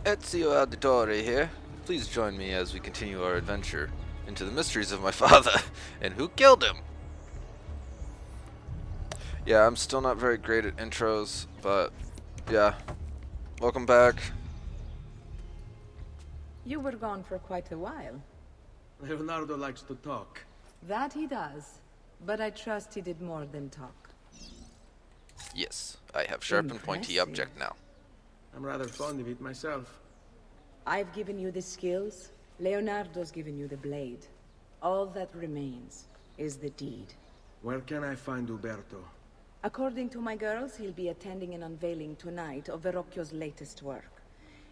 Ezio Auditore here. Please join me as we continue our adventure into the mysteries of my father and who killed him. Yeah, I'm still not very great at intros, but yeah. Welcome back. You were gone for quite a while. Leonardo likes to talk. That he does. But I trust he did more than talk. Yes, I have sharp and pointy Impressive. object now. I'm rather fond of it myself. I've given you the skills. Leonardo's given you the blade. All that remains is the deed. Where can I find Uberto? According to my girls, he'll be attending an unveiling tonight of Verrocchio's latest work.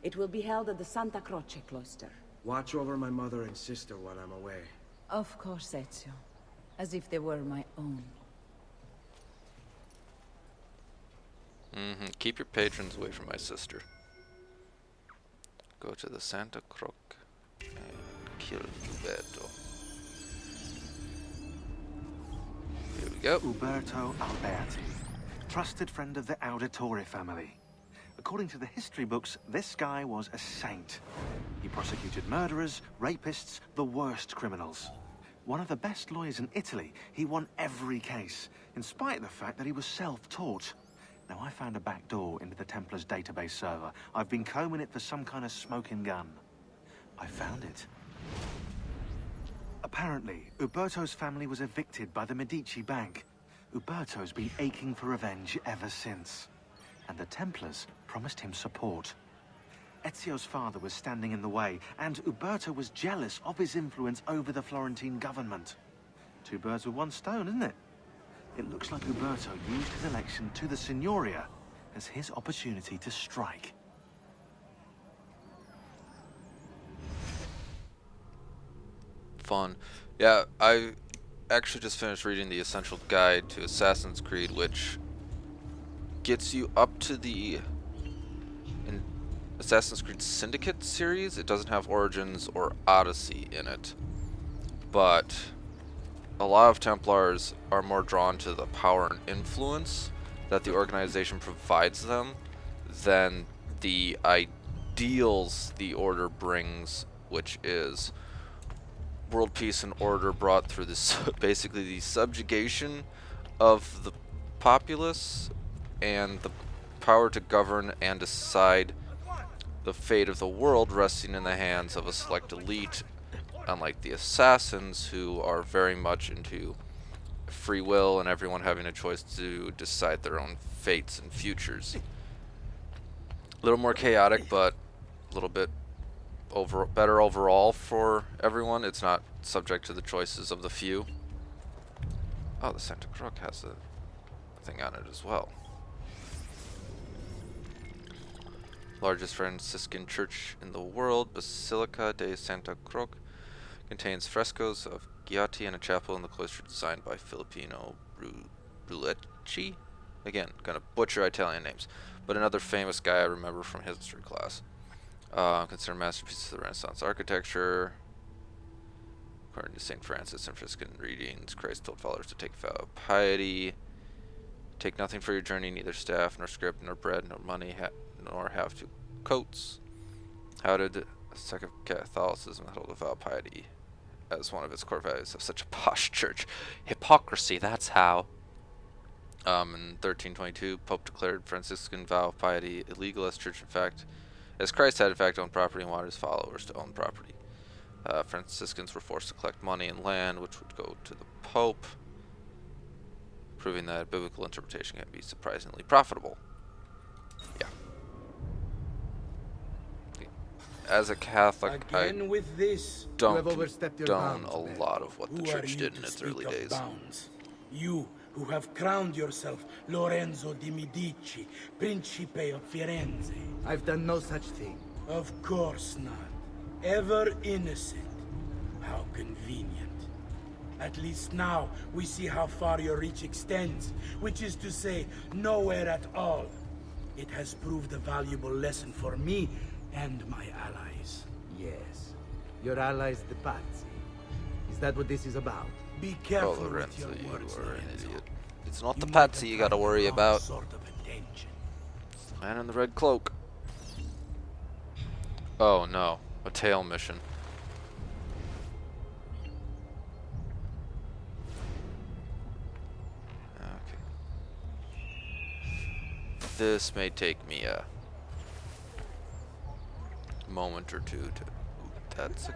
It will be held at the Santa Croce cloister. Watch over my mother and sister while I'm away. Of course, Ezio. As if they were my own. Keep your patrons away from my sister. Go to the Santa Croce and kill Uberto. Here we go. Uberto Alberti, trusted friend of the Auditore family. According to the history books, this guy was a saint. He prosecuted murderers, rapists, the worst criminals. One of the best lawyers in Italy, he won every case, in spite of the fact that he was self-taught. Now, I found a back door into the Templars' database server. I've been combing it for some kind of smoking gun. I found it. Apparently, Uberto's family was evicted by the Medici Bank. Uberto's been aching for revenge ever since. And the Templars promised him support. Ezio's father was standing in the way, and Uberto was jealous of his influence over the Florentine government. Two birds with one stone, isn't it? It looks like Uberto used his election to the Signoria as his opportunity to strike. Fun. Yeah, I actually just finished reading the Essential Guide to Assassin's Creed, which gets you up to the Assassin's Creed Syndicate series. It doesn't have Origins or Odyssey in it, but a lot of Templars are more drawn to the power and influence that the organization provides them than the ideals the Order brings, which is world peace and order brought through this basically the subjugation of the populace and the power to govern and decide the fate of the world resting in the hands of a select elite, unlike the assassins, who are very much into free will and everyone having a choice to decide their own fates and futures. A little more chaotic, but a little bit better overall for everyone. It's not subject to the choices of the few. Oh, the Santa Croce has a thing on it as well. Largest Franciscan church in the world, Basilica de Santa Croce, contains frescoes of Giotti and a chapel in the cloister designed by Filippino Brulecci. Again, gonna butcher Italian names, but another famous guy I remember from history class. Considered masterpieces of the Renaissance architecture. According to St. Francis and Franciscan readings, Christ told followers to take a vow of piety. Take nothing for your journey, neither staff, nor scrip, nor bread, nor money, nor have two coats. How did second Catholicism hold a vow of piety as one of its core values of such a posh church? Hypocrisy, that's how. In 1322, Pope declared Franciscan vow of piety illegal as church, in fact, as Christ had in fact owned property and wanted his followers to own property. Franciscans were forced to collect money and land, which would go to the Pope, proving that biblical interpretation can be surprisingly profitable. Yeah. As a Catholic, Again with this, don't you have overstepped your condone bounds, a man. lot of what the Who church are did you in to its speak early of days. bounds? You who have crowned yourself Lorenzo di Medici, Principe of Firenze. I've done no such thing. Of course not. Ever innocent. How convenient. At least now we see how far your reach extends, which is to say, nowhere at all. It has proved a valuable lesson for me and my allies. Yes. Your allies, the Pazzi. Is that what this is about? Be Oh, careful with Lorenzo, your you words, are an Lorenzo. idiot. It's not the You might patsy have you gotta gotten worry the wrong about. sort of attention. Man in the red cloak. Oh no, a tail mission. Okay. This may take me a moment or two to... That's a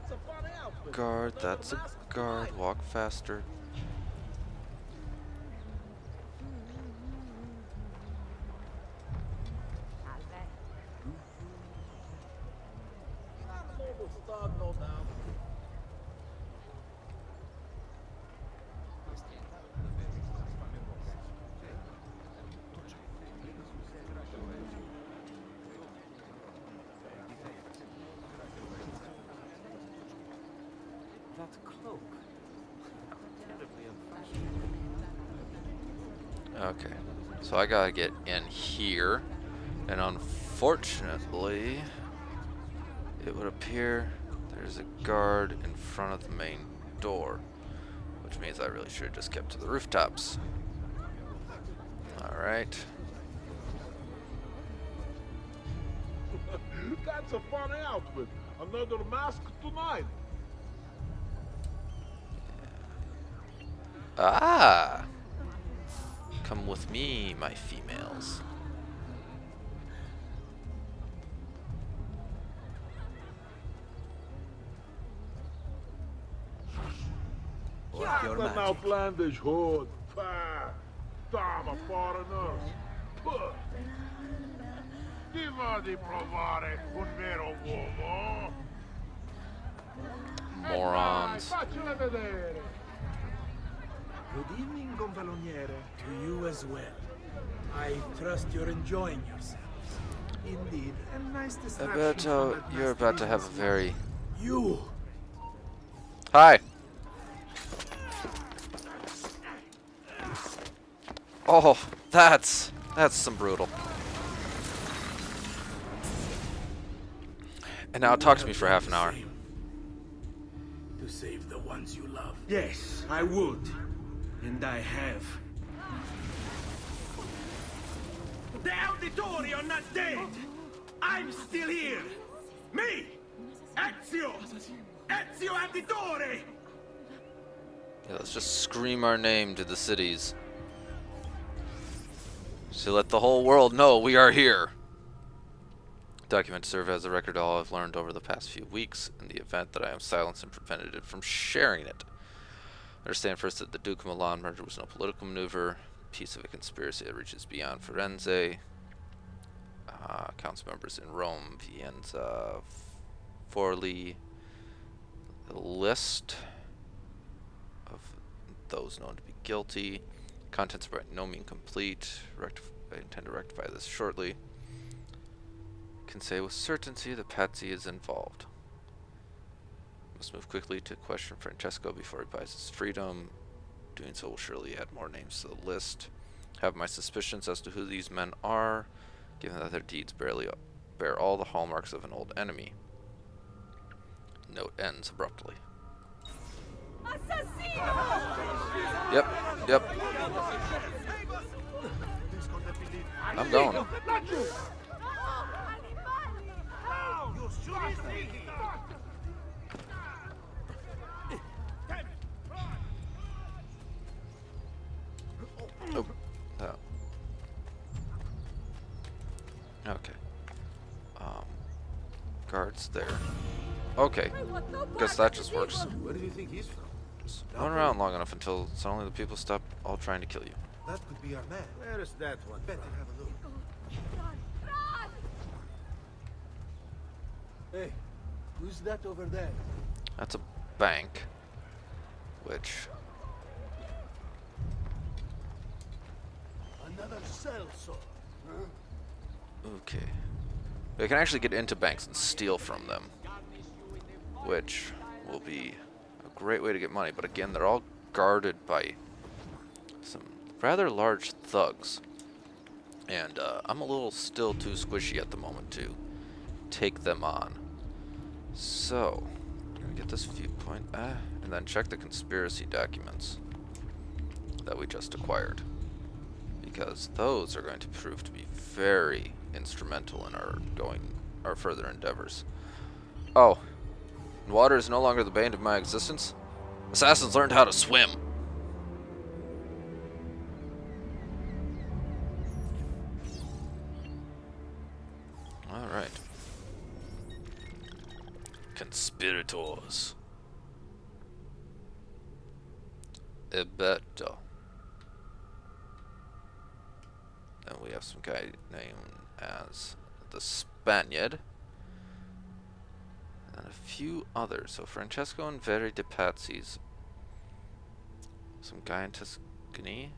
guard, that's a guard. Walk faster. That cloak. Okay. So I gotta get in here. And unfortunately, it would appear there's a guard in front of the main door. Which means I really should have just kept to the rooftops. Alright. That's a funny outfit. Another mask tonight. Ah! Come with me, my females. That's an outlandish hood. Pah. Damn, a foreigner. Puh. Ti va di provare un vero uomo? Morons. Faccela vedere. Good evening, Gonfaloniere. To you as well. I trust you're enjoying yourselves. Indeed, a nice distraction. Alberto, from that you're about to have a business. very... You! Hi! Oh, that's some brutal. And now talk to me for half an hour. To save the ones you love. Yes, I would. And I have. The Auditori are not dead! I'm still here! Me! Ezio! Ezio Auditore! Yeah, let's just scream our name to the cities. So let the whole world know we are here. Document to serve as a record of all I've learned over the past few weeks in the event that I am silenced and prevented it from sharing it. Understand first that the Duke of Milan merger was no political maneuver, piece of a conspiracy that reaches beyond Firenze. Council members in Rome, Vicenza, Forli. The list of those known to be guilty. Contents are by no means complete. I intend to rectify this shortly. Can say with certainty that Patsy is involved. Must move quickly to question Francesco before he buys his freedom. Doing so will surely add more names to the list. Have my suspicions as to who these men are, given that their deeds barely bear all the hallmarks of an old enemy. Note ends abruptly. Yep. I'm going. Oh, no. Okay. Guards there. Okay. Guess that just works. Where do you think he's from? Just run around long enough until suddenly the people stop all trying to kill you. That could be our man. Where is that one? Better have a look. Hey, who's that over there? That's a bank. Which... Another cell saw. Okay. They can actually get into banks and steal from them. Which will be a great way to get money. But again, they're all guarded by some rather large thugs. And I'm a little still too squishy at the moment to take them on. So, I'm going to get this viewpoint. And then check the conspiracy documents that we just acquired. Because those are going to prove to be very instrumental in our further endeavors. Oh. Water is no longer the bane of my existence? Assassins learned how to swim. Alright. Conspirators. Eberto. And we have some guy named as the Spaniard. And a few others. So Francesco and Veri de Pazzi's. Some guy in Tuscany.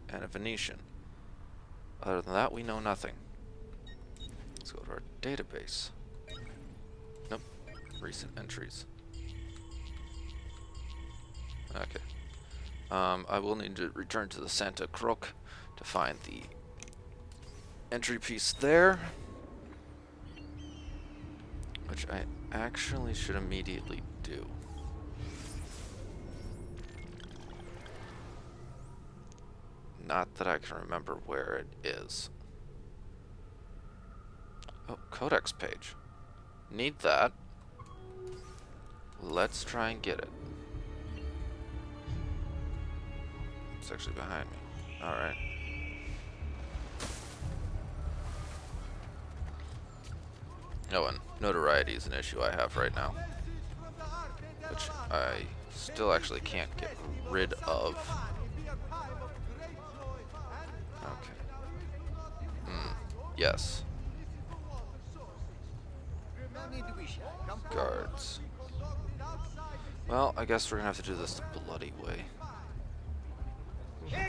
And a Venetian. Other than that, we know nothing. Let's go to our database. Nope. Recent entries. Okay. I will need to return to the Santa Croce to find the entry piece there. Which I actually should immediately do. Not that I can remember where it is. Oh, codex page. Need that. Let's try and get it. It's actually behind me. Alright. Oh, and notoriety is an issue I have right now. Which I still actually can't get rid of. Okay. Yes. Guards. Well, I guess we're gonna have to do this the bloody way. Okay,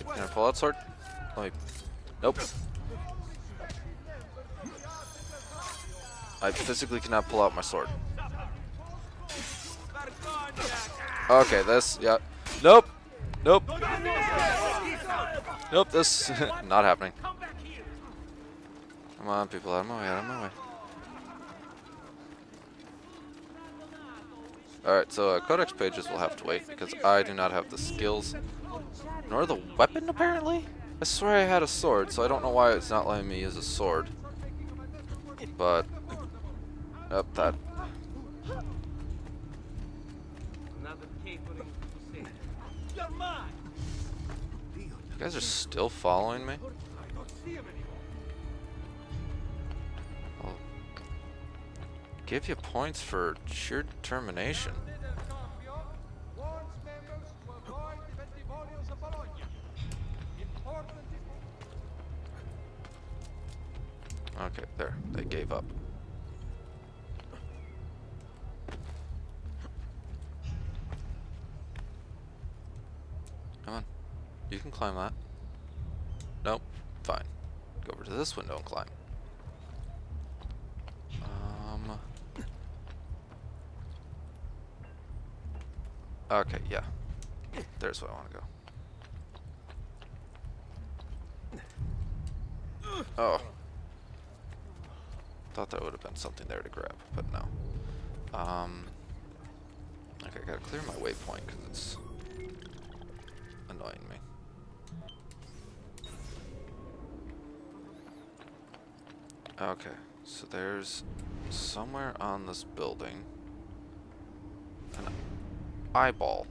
can I pull out sword? Let me... Nope. I physically cannot pull out my sword. Okay, this, yeah. Nope. Nope. Nope, this not happening. Come on, people, out of my way, out of my way. Alright, so codex pages will have to wait because I do not have the skills nor the weapon, apparently? I swear I had a sword, so I don't know why it's not letting me use a sword. But, up that. You guys are still following me? I'll give you points for sheer determination. Okay, there. They gave up. Come on. You can climb that. Nope. Fine. Go over to this window and climb. Okay, yeah. There's where I want to go. Oh. Thought there would have been something there to grab, but no. Okay, I gotta clear my waypoint because it's annoying me. Okay, so there's somewhere on this building an eyeball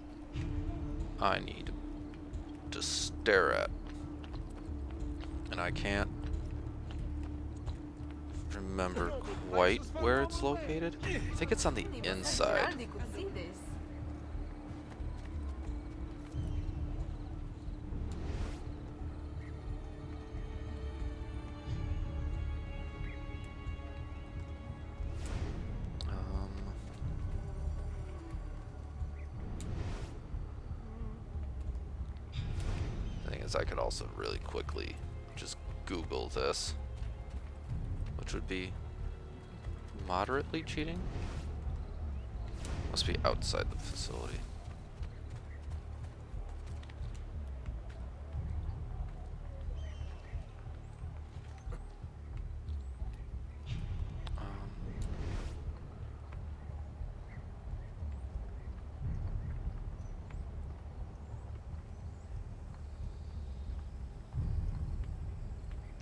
I need to stare at. And I can't remember quite where it's located. I think it's on the inside. The thing is, I could also really quickly just Google this, which would be moderately cheating. Must be outside the facility.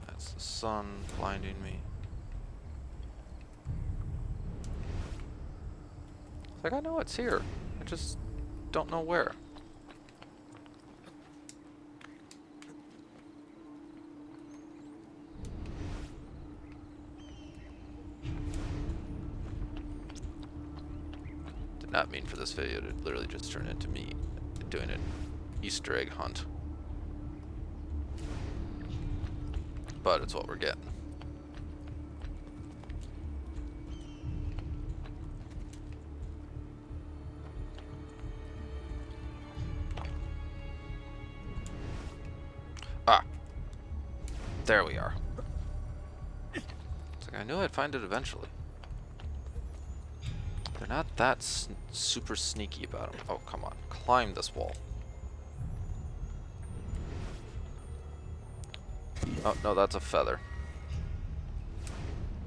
That's the sun blinding me. It's like, I know it's here. I just don't know where. Did not mean for this video to literally just turn into me doing an Easter egg hunt. But it's what we're getting. Ah! There we are. It's like I knew I'd find it eventually. They're not that super sneaky about them. Oh, come on. Climb this wall. Oh, no, that's a feather.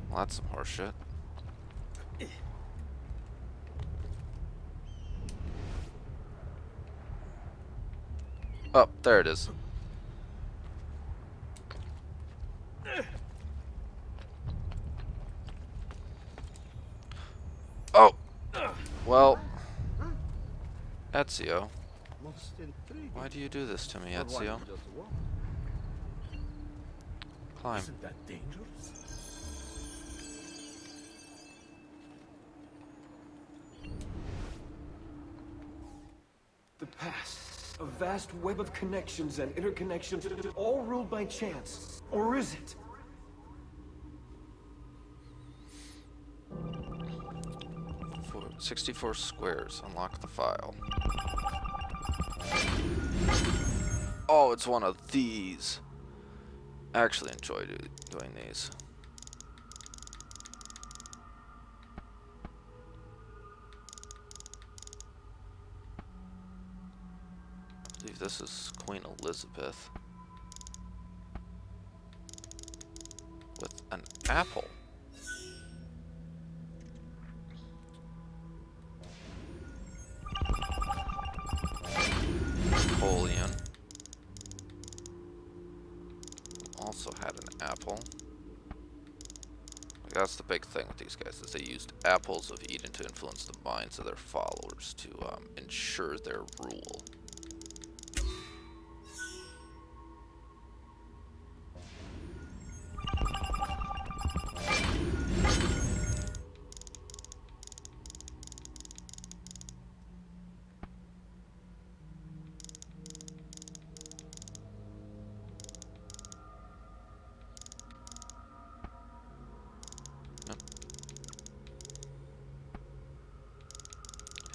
Well, that's some horse shit. Oh, there it is. Oh! Well, Ezio. Why do you do this to me, Ezio? Climb. Isn't that dangerous? The past. A vast web of connections and interconnections, all ruled by chance. Or is it? For 64 squares. Unlock the file. Oh, it's one of these. I actually enjoy doing these. I believe this is Queen Elizabeth. With an apple. Napoleon. Also had an apple. That's the big thing with these guys, is they used apples of Eden to influence the minds of their followers to ensure their rule.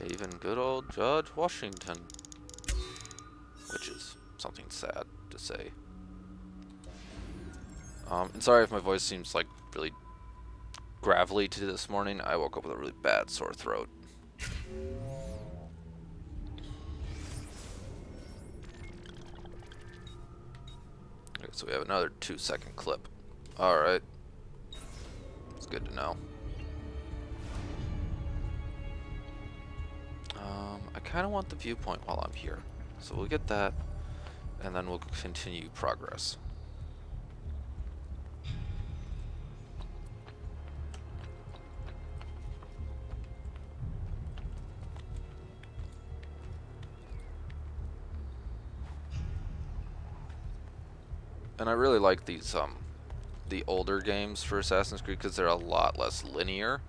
Even good old Judge Washington. Which is something sad to say. And sorry if my voice seems like really gravelly to this morning. I woke up with a really bad sore throat. Okay, so we have another 2-second clip. Alright. It's good to know. I kind of want the viewpoint while I'm here. So we'll get that, and then we'll continue progress. And I really like these, the older games for Assassin's Creed because they're a lot less linear.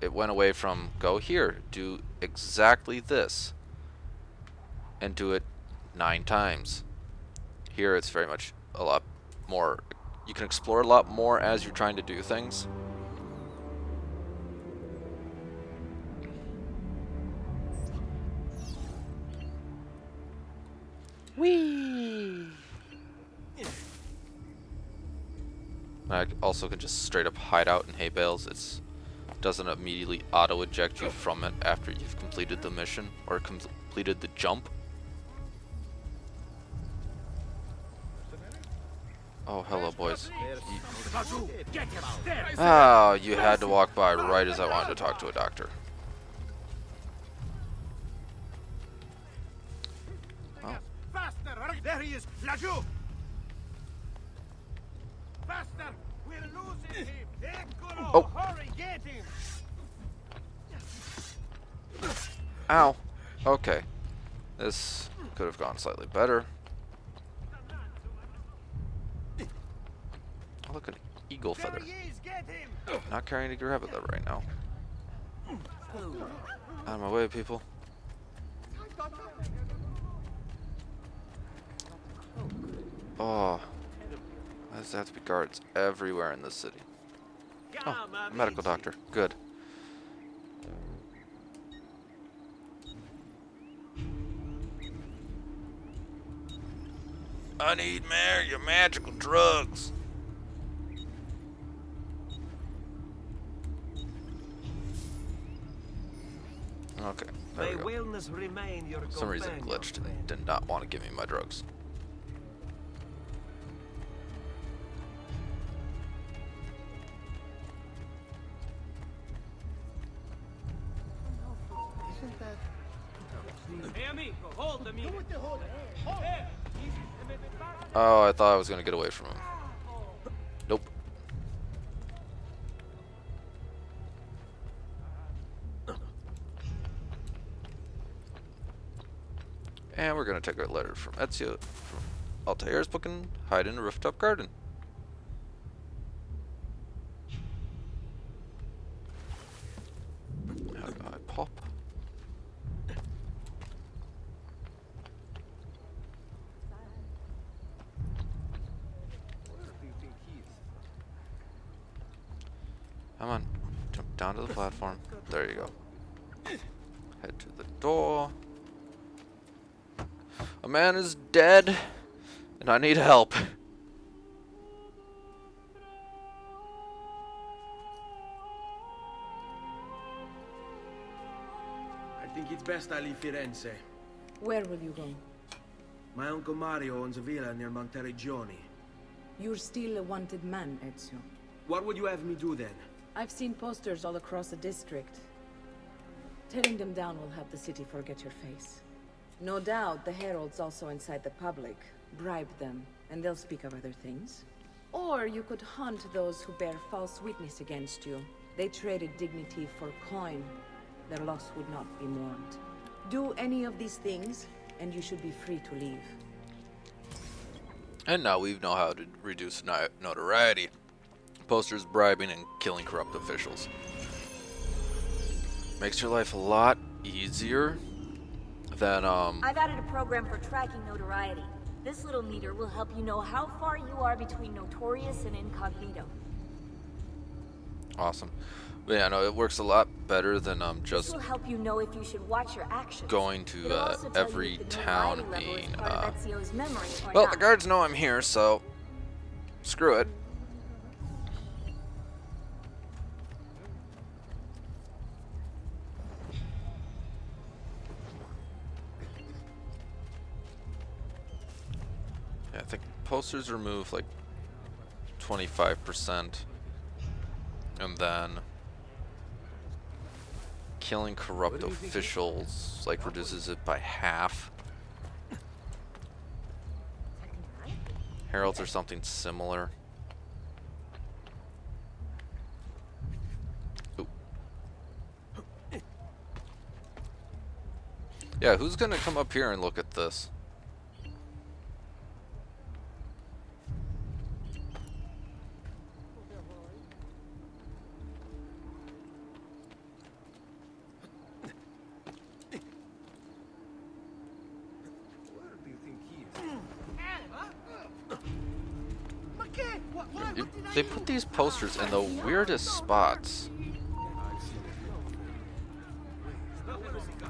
It went away from go here, do exactly this, and do it 9 times. Here it's very much a lot more, you can explore a lot more as you're trying to do things. Whee! I also can just straight up hide out in hay bales. It doesn't immediately auto eject you from it after you've completed the mission or completed the jump. Oh, hello, boys. Oh, you had to walk by right as I wanted to talk to a doctor. Oh. Faster! There he is! Laju! Faster! We're losing him! Eccolo! Oh. Hurry, get him! Ow. Okay. This could have gone slightly better. Oh, look, an eagle feather. Not carrying a grab at that right now. Out of my way, people. Oh. Why does there have to be guards everywhere in this city? Oh, a medical doctor. Good. I need more your magical drugs. Okay, there we go. For some reason it glitched and did not want to give me my drugs. Oh, I thought I was gonna get away from him. Nope. And we're gonna take our letter from Ezio from Altair's book and hide in a rooftop garden. How do I pop? Come on, jump down to the platform. There you go. Head to the door. A man is dead, and I need help. I think it's best I leave Firenze. Where will you go? My uncle Mario owns a villa near Monteregioni. You're still a wanted man, Ezio. What would you have me do then? I've seen posters all across the district. Tearing them down will help the city forget your face. No doubt the heralds also incite the public. Bribe them, and they'll speak of other things. Or you could hunt those who bear false witness against you. They traded dignity for coin. Their loss would not be mourned. Do any of these things, and you should be free to leave. And now we know how to reduce notoriety. Posters, bribing, and killing corrupt officials. Makes your life a lot easier than, I've added a program for tracking notoriety. This little meter will help you know how far you are between notorious and incognito. Awesome. But yeah, no, it works a lot better than just This will help you know if you should watch your actions. going It'll to also tell you every if the town notoriety level is being, part of Ezio's memory or well, not. the guards know I'm here, so screw it. Yeah, I think posters remove like 25%, and then killing corrupt officials like reduces it by half. Heralds or something similar. Ooh. Yeah, who's gonna come up here and look at this? They put these posters in the weirdest spots.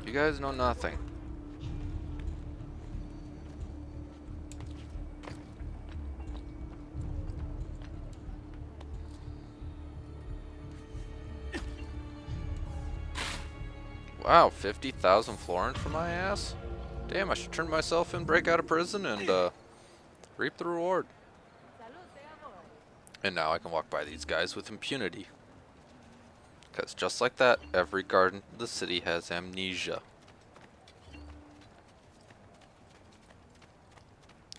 You guys know nothing. Wow, 50,000 florins for my ass? Damn, I should turn myself in, break out of prison, and reap the reward. And now I can walk by these guys with impunity. Because just like that, every guard in the city has amnesia.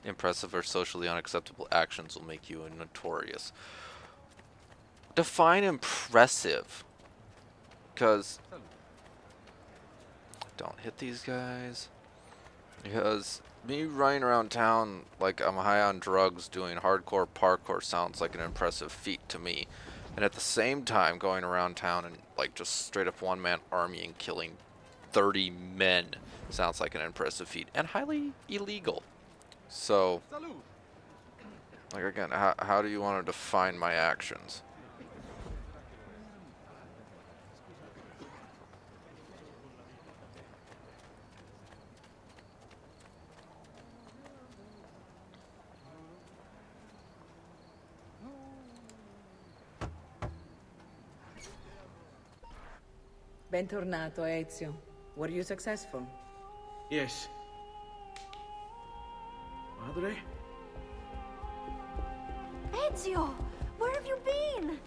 Impressive or socially unacceptable actions will make you notorious. Define impressive. Because Don't hit these guys. Because me running around town like I'm high on drugs doing hardcore parkour sounds like an impressive feat to me. And at the same time going around town and like just straight up one-man army and killing 30 men sounds like an impressive feat and highly illegal. So, like again, how do you want to define my actions? Bentornato, Ezio. Were you successful? Yes. Madre? Ezio! Where have you been?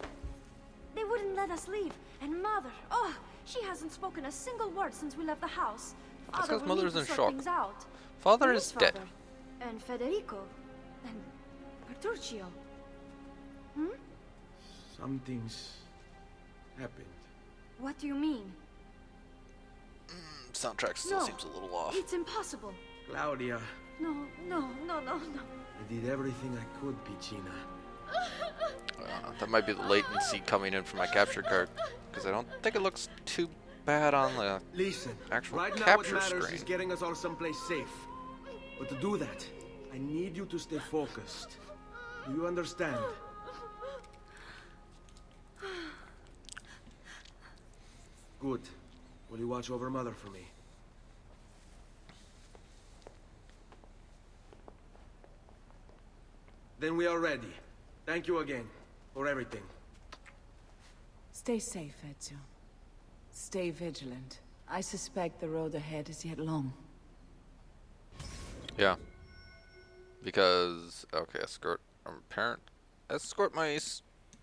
They wouldn't let us leave. And Mother, oh, she hasn't spoken a single word since we left the house. That's Father because will need Mother's to in sort shock. things out. Father Where is dead. Father? And Federico. And Petruccio. Hmm? Something's happened. What do you mean? Soundtrack still No, seems a little off. it's impossible. Claudia, No. I did everything I could, Piccina. That might be the latency coming in from my capture card, because I don't think it looks too bad on the Listen, actual right now what capture matters screen. is getting us all someplace safe. But to do that, I need you to stay focused. Do you understand? Good. Will you watch over Mother for me? Then we are ready. Thank you again for everything. Stay safe, Ezio. Stay vigilant. I suspect the road ahead is yet long. Yeah. Because, okay, escort parent. Escort my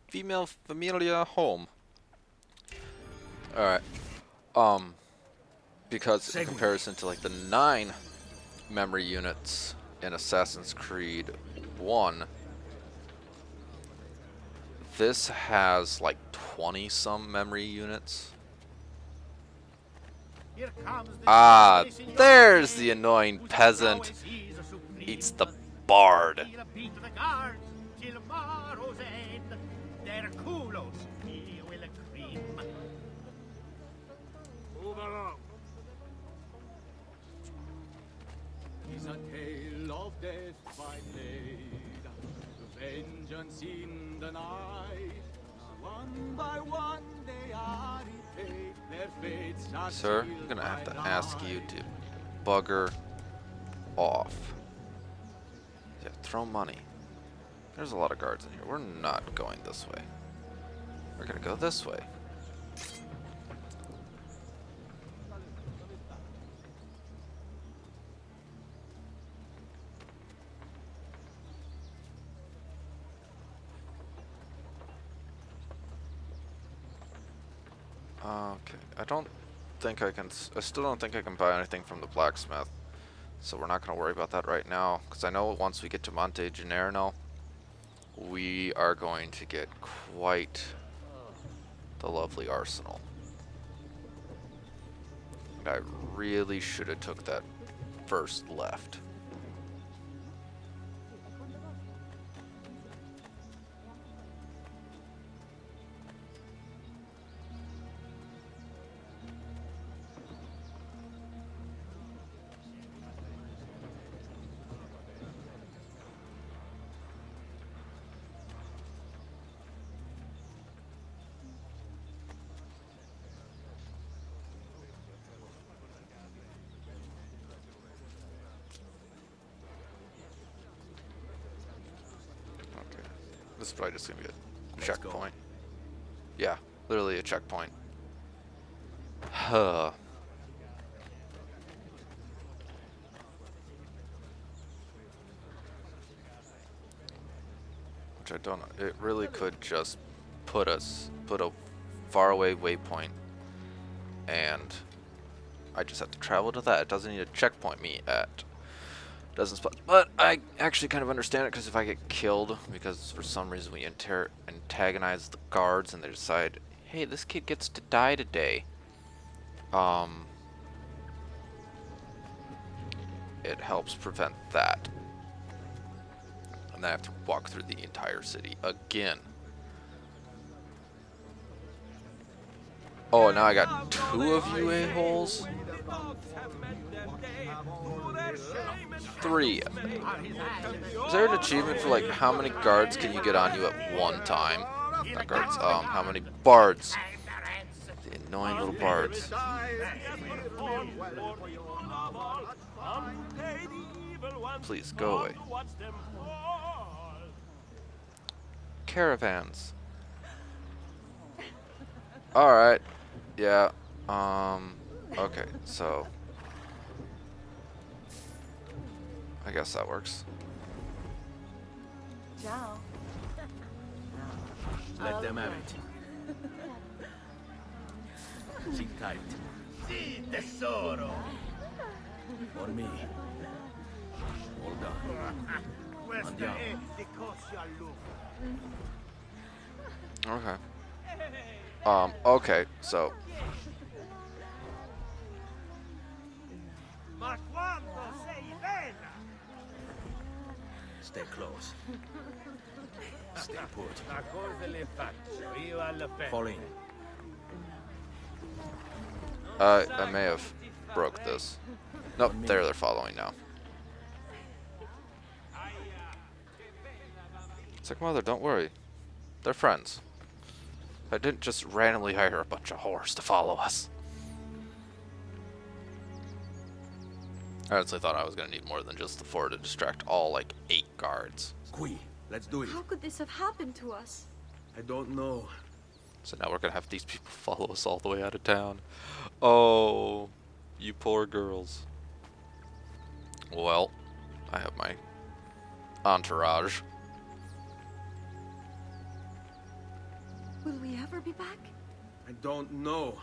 female familia home. Alright. Because in comparison to like the 9 memory units in Assassin's Creed 1, this has like 20 some memory units. Ah, there's the annoying peasant. Eats the bard. Move along. Is a tale of death by blade, vengeance in the night. One by one they are repaid, their fates are Sir, I'm sealed gonna have by to ask you night. to bugger off. Yeah, throw money. There's a lot of guards in here. We're not going this way. We're gonna go this way. Okay, I don't think I can. I still don't think I can buy anything from the blacksmith. So we're not going to worry about that right now, because I know once we get to Monte Gennaro, we are going to get quite the lovely arsenal. And I really should have took that first left. This is probably just gonna be a checkpoint. Yeah, literally a checkpoint. Huh. Which I don't know. It really could just put a faraway waypoint, and I just have to travel to that. It doesn't need to checkpoint me at doesn't spot. But I actually kind of understand it, because if I get killed because for some reason we antagonize the guards and they decide, hey, this kid gets to die today, it helps prevent that. And then I have to walk through the entire city again. Oh, now I got 2 of you a-holes? 3. Is there an achievement for like how many guards can you get on you at one time? Not guards, how many bards? The annoying little bards. Please, go away. Caravans. Alright. Yeah. Okay, so I guess that works. Ciao. Let them have it. Sit tight. Sì, tesoro. For me. Hold on. Questa è di così a lungo. Okay. Okay, so Ma quanto sei bella! Stay close. Stay put. Ma cosa le faccio io alla festa? Fall in. I may have broke this. Nope, there they're following now. It's like, mother, don't worry. They're friends. I didn't just randomly hire a bunch of whores to follow us. I honestly thought I was gonna need more than just the 4 to distract all, like, 8 guards. Qui, let's do it. How could this have happened to us? I don't know. So now we're gonna have these people follow us all the way out of town. Oh, you poor girls. Well, I have my entourage. Will we ever be back? I don't know.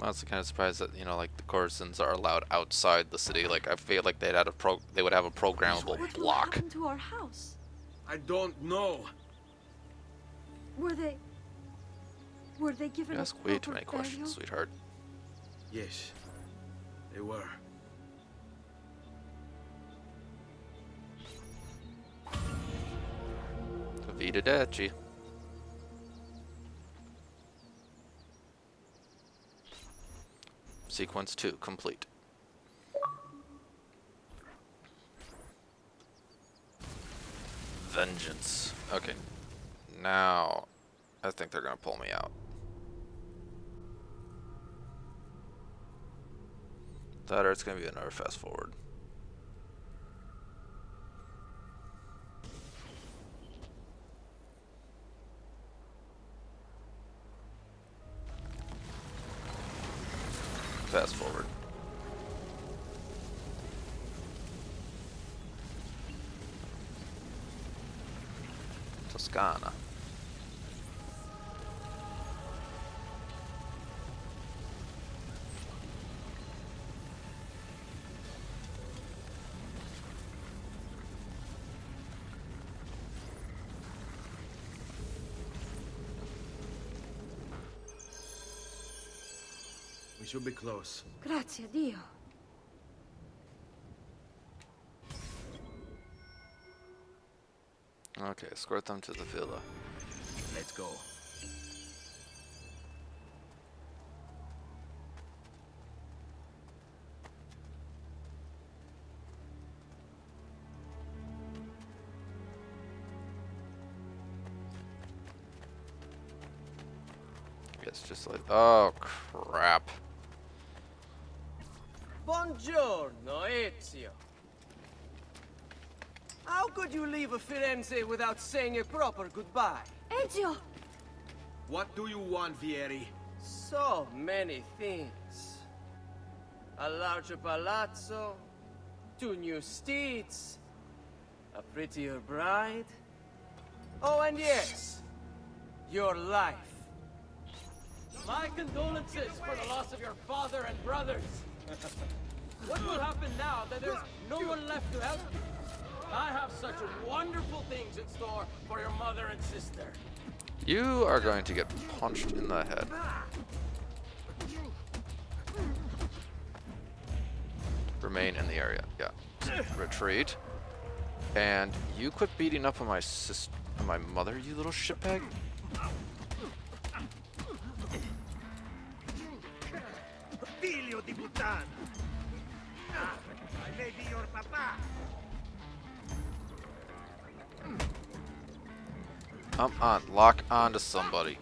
I'm honestly kind of surprised that, you know, like the courtesans are allowed outside the city. Like I feel like they would have a programmable What will block. happen to our house? I don't know. Were they given You a ask way too proper many burial? questions, sweetheart. Yes, they were. Arrivederci. Sequence 2 complete. Vengeance. Okay. Now, I think they're gonna pull me out. That or it's gonna be another fast forward. Fast forward. Toscana. We should be close. Grazie a Dio. Okay, escort them to the villa. Let's go. It's just like, oh crap. Buongiorno, Ezio. How could you leave Firenze without saying a proper goodbye? Ezio! What do you want, Vieri? So many things. A larger palazzo, 2 new steeds, A prettier bride? Oh, and yes, your life. My condolences for the loss of your father and brothers. What will happen now that there's no one left to help you? I have such wonderful things in store for your mother and sister. You are going to get punched in the head. Remain in the area. Yeah. Retreat. And you quit beating up on my mother, you little shitbag. Figlio di puttana! Ah, I may be your papa. Lock onto somebody.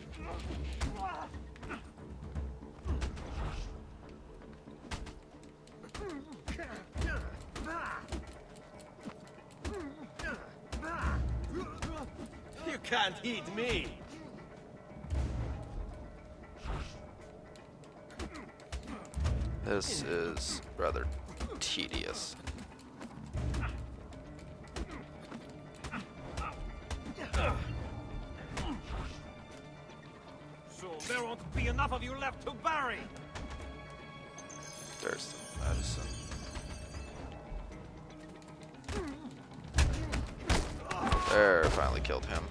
You can't hit me. This is rather tedious. So there won't be enough of you left to bury. There's the medicine. There, finally killed him.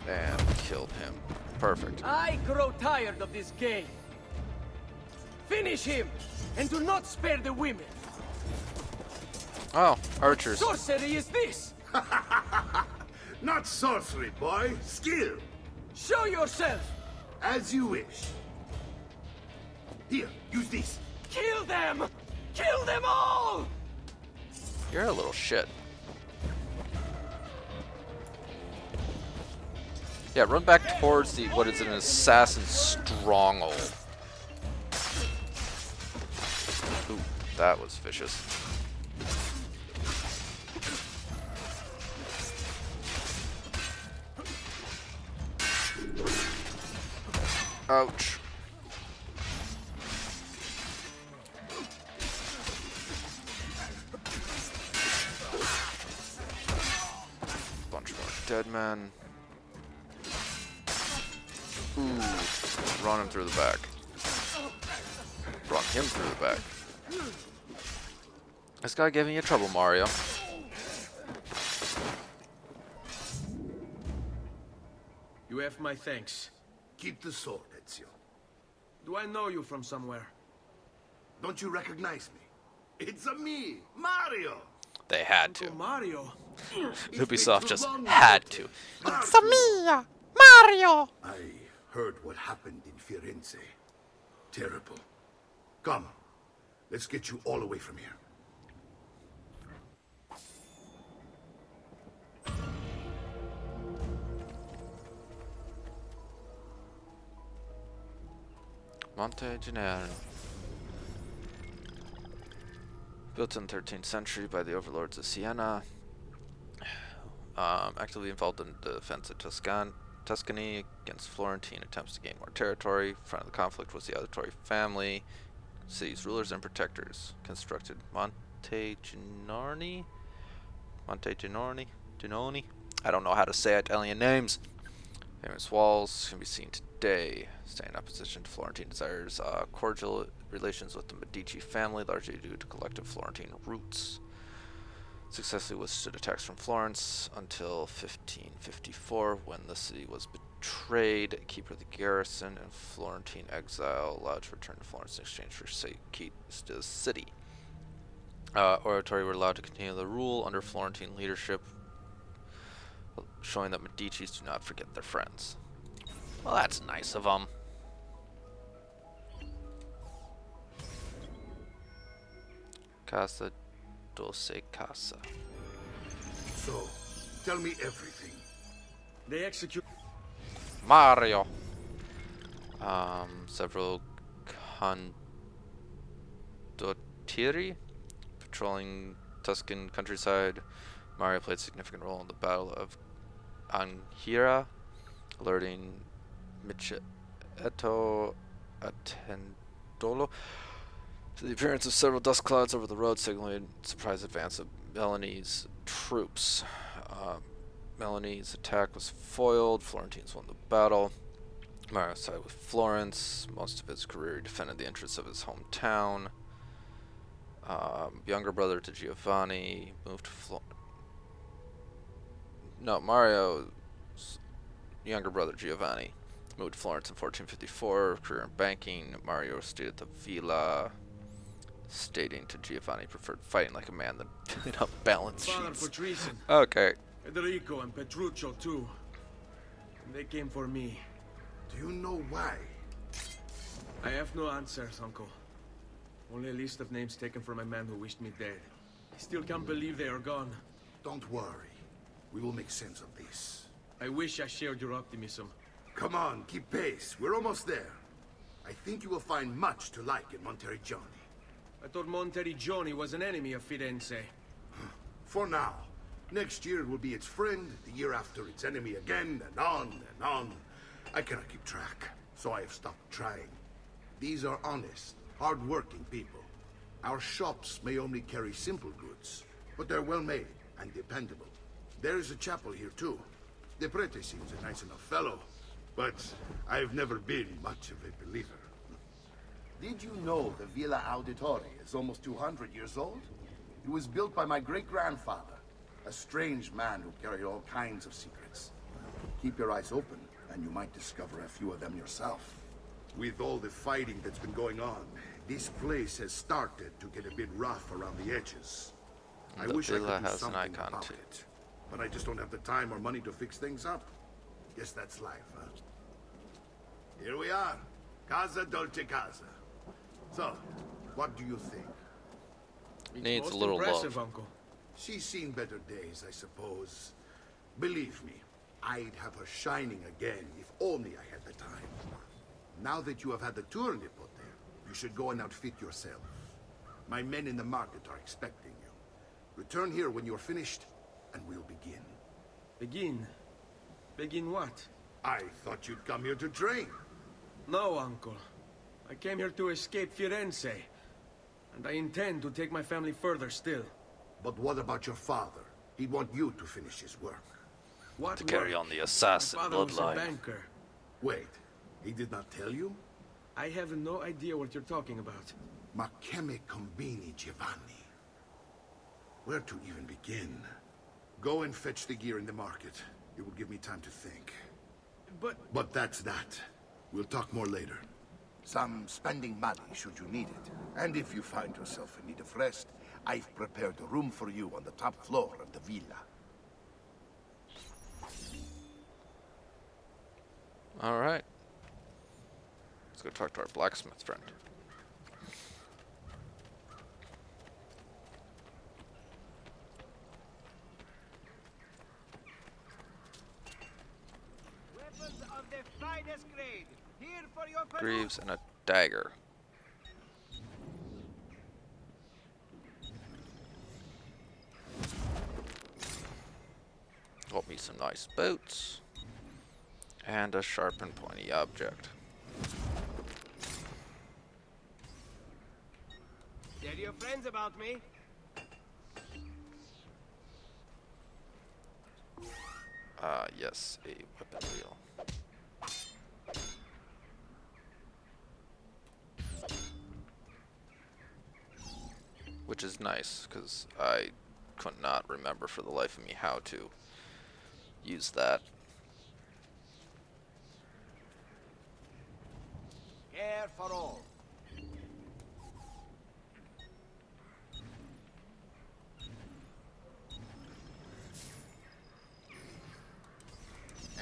And killed him. Perfect. I grow tired of this game. Finish him, and do not spare the women. Oh, archers. What sorcery is this? Not sorcery, boy. Skill. Show yourself. As you wish. Here, use this. Kill them! Kill them all! You're a little shit. Yeah, run back towards the, what is it, an assassin stronghold. Ooh, that was vicious. Ouch. Bunch more dead men. Ooh, run him through the back. Run him through the back. This guy giving you trouble, Mario. You have my thanks. Keep the sword, Ezio. Do I know you from somewhere? Don't you recognize me? It's a me, Mario. They had to. Uncle Mario. Ubisoft just long had ago. to. It's a me, Mario. I heard what happened in Firenze. Terrible. Come, let's get you all away from here. Monte Gennaro. Built in the 13th century by the overlords of Siena. Actively involved in the defense of Tuscany against Florentine attempts to gain more territory. Front of the conflict was the Auditore family, city's rulers and protectors. Constructed Monte Gennaroni? I don't know how to say Italian names. Famous walls can be seen today. Staying in opposition to Florentine desires, cordial relations with the Medici family, largely due to collective Florentine roots. Successfully withstood attacks from Florence until 1554, when the city was betrayed. Keeper of the garrison and Florentine exile allowed to return to Florence in exchange for the city. Oratory were allowed to continue the rule under Florentine leadership, showing that Medicis do not forget their friends. Well, that's nice of them. Casa Doce Casa. So, tell me everything. They execute Mario. Several condottieri patrolling Tuscan countryside. Mario played a significant role in the Battle of Anghira, alerting Micheletto Attendolo To the appearance of several dust clouds over the road signaling surprise advance of Melanie's troops. Melanie's attack was foiled. Florentines won the battle. Mario sided with Florence. Most of his career he defended the interests of his hometown. Younger brother to Giovanni moved to Mario's younger brother Giovanni moved to Florence in 1454. Career in banking. Mario stayed at the villa, stating to Giovanni preferred fighting like a man than filling up balance Father sheets. for treason. Okay. Federico and Petruccio too. And they came for me. Do you know why? I have no answers, Uncle. Only a list of names taken from a man who wished me dead. I still can't believe they are gone. Don't worry. We will make sense of this. I wish I shared your optimism. Come on, keep pace. We're almost there. I think you will find much to like in Monteriggioni. I thought Monteriggioni was an enemy of Firenze. For now. Next year it will be its friend, the year after its enemy again, and on and on. I cannot keep track, so I have stopped trying. These are honest, hard-working people. Our shops may only carry simple goods, but they're well-made and dependable. There is a chapel here, too. The prete seems a nice enough fellow, but I've never been much of a believer. Did you know the Villa Auditore is almost 200 years old? It was built by my great-grandfather, a strange man who carried all kinds of secrets. Keep your eyes open, and you might discover a few of them yourself. With all the fighting that's been going on, this place has started to get a bit rough around the edges. I wish I could do something about it, but I just don't have the time or money to fix things up. Guess that's life, huh? Here we are. Casa Dolce Casa. So, what do you think? Needs Most a little impressive, love. Uncle. She's seen better days, I suppose. Believe me, I'd have her shining again if only I had the time. Now that you have had the tour put there, you should go and outfit yourself. My men in the market are expecting you. Return here when you're finished, and we'll begin. Begin? Begin what? I thought you'd come here to train. No, Uncle. I came here to escape Firenze. And I intend to take my family further still. But what about your father? He'd want you to finish his work. What To carry work? on the assassin My father was a bloodline. banker. Wait, he did not tell you? I have no idea what you're talking about. Ma che me combini, Giovanni? Where to even begin? Go and fetch the gear in the market. It will give me time to think. But that's that. We'll talk more later. Some spending money should you need it. And if you find yourself in need of rest, I've prepared a room for you on the top floor of the villa. Alright. Let's go talk to our blacksmith friend. Weapons of the finest grade. Here for your Greaves and a dagger. Got me some nice boots. And a sharp and pointy object. Tell your friends about me. Yes, a weapon wheel. Which is nice, because I could not remember for the life of me how to use that. Care for all.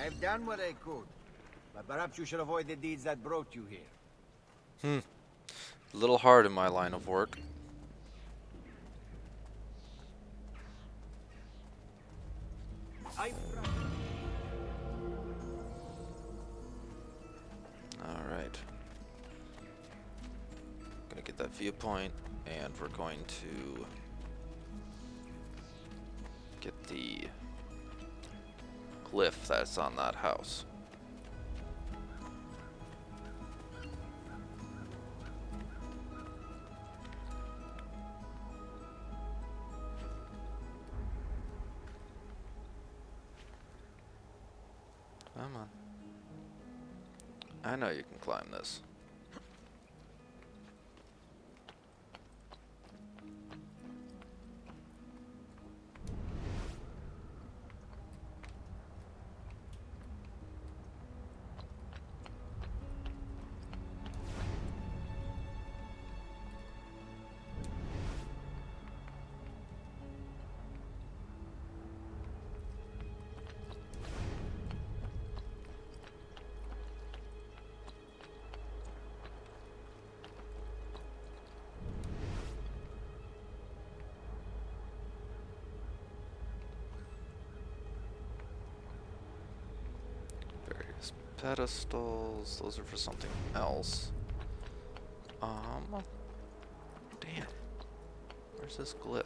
I've done what I could, but perhaps you should avoid the deeds that brought you here. A little hard in my line of work. Alright. Gonna get that viewpoint, and we're going to get the glyph that's on that house. Come on. I know you can climb this. Various pedestals. Those are for something else. Damn. Where's this glyph?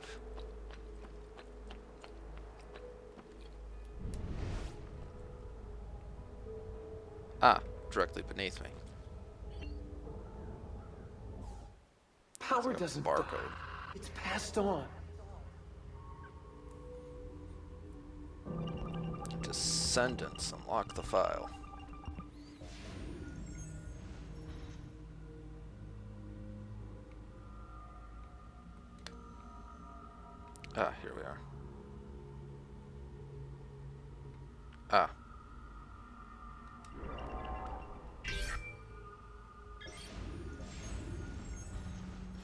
Ah, directly beneath me. Power It's doesn't barcode. die. It's passed on. Descendants. Unlock the file. Ah, here we are. Ah.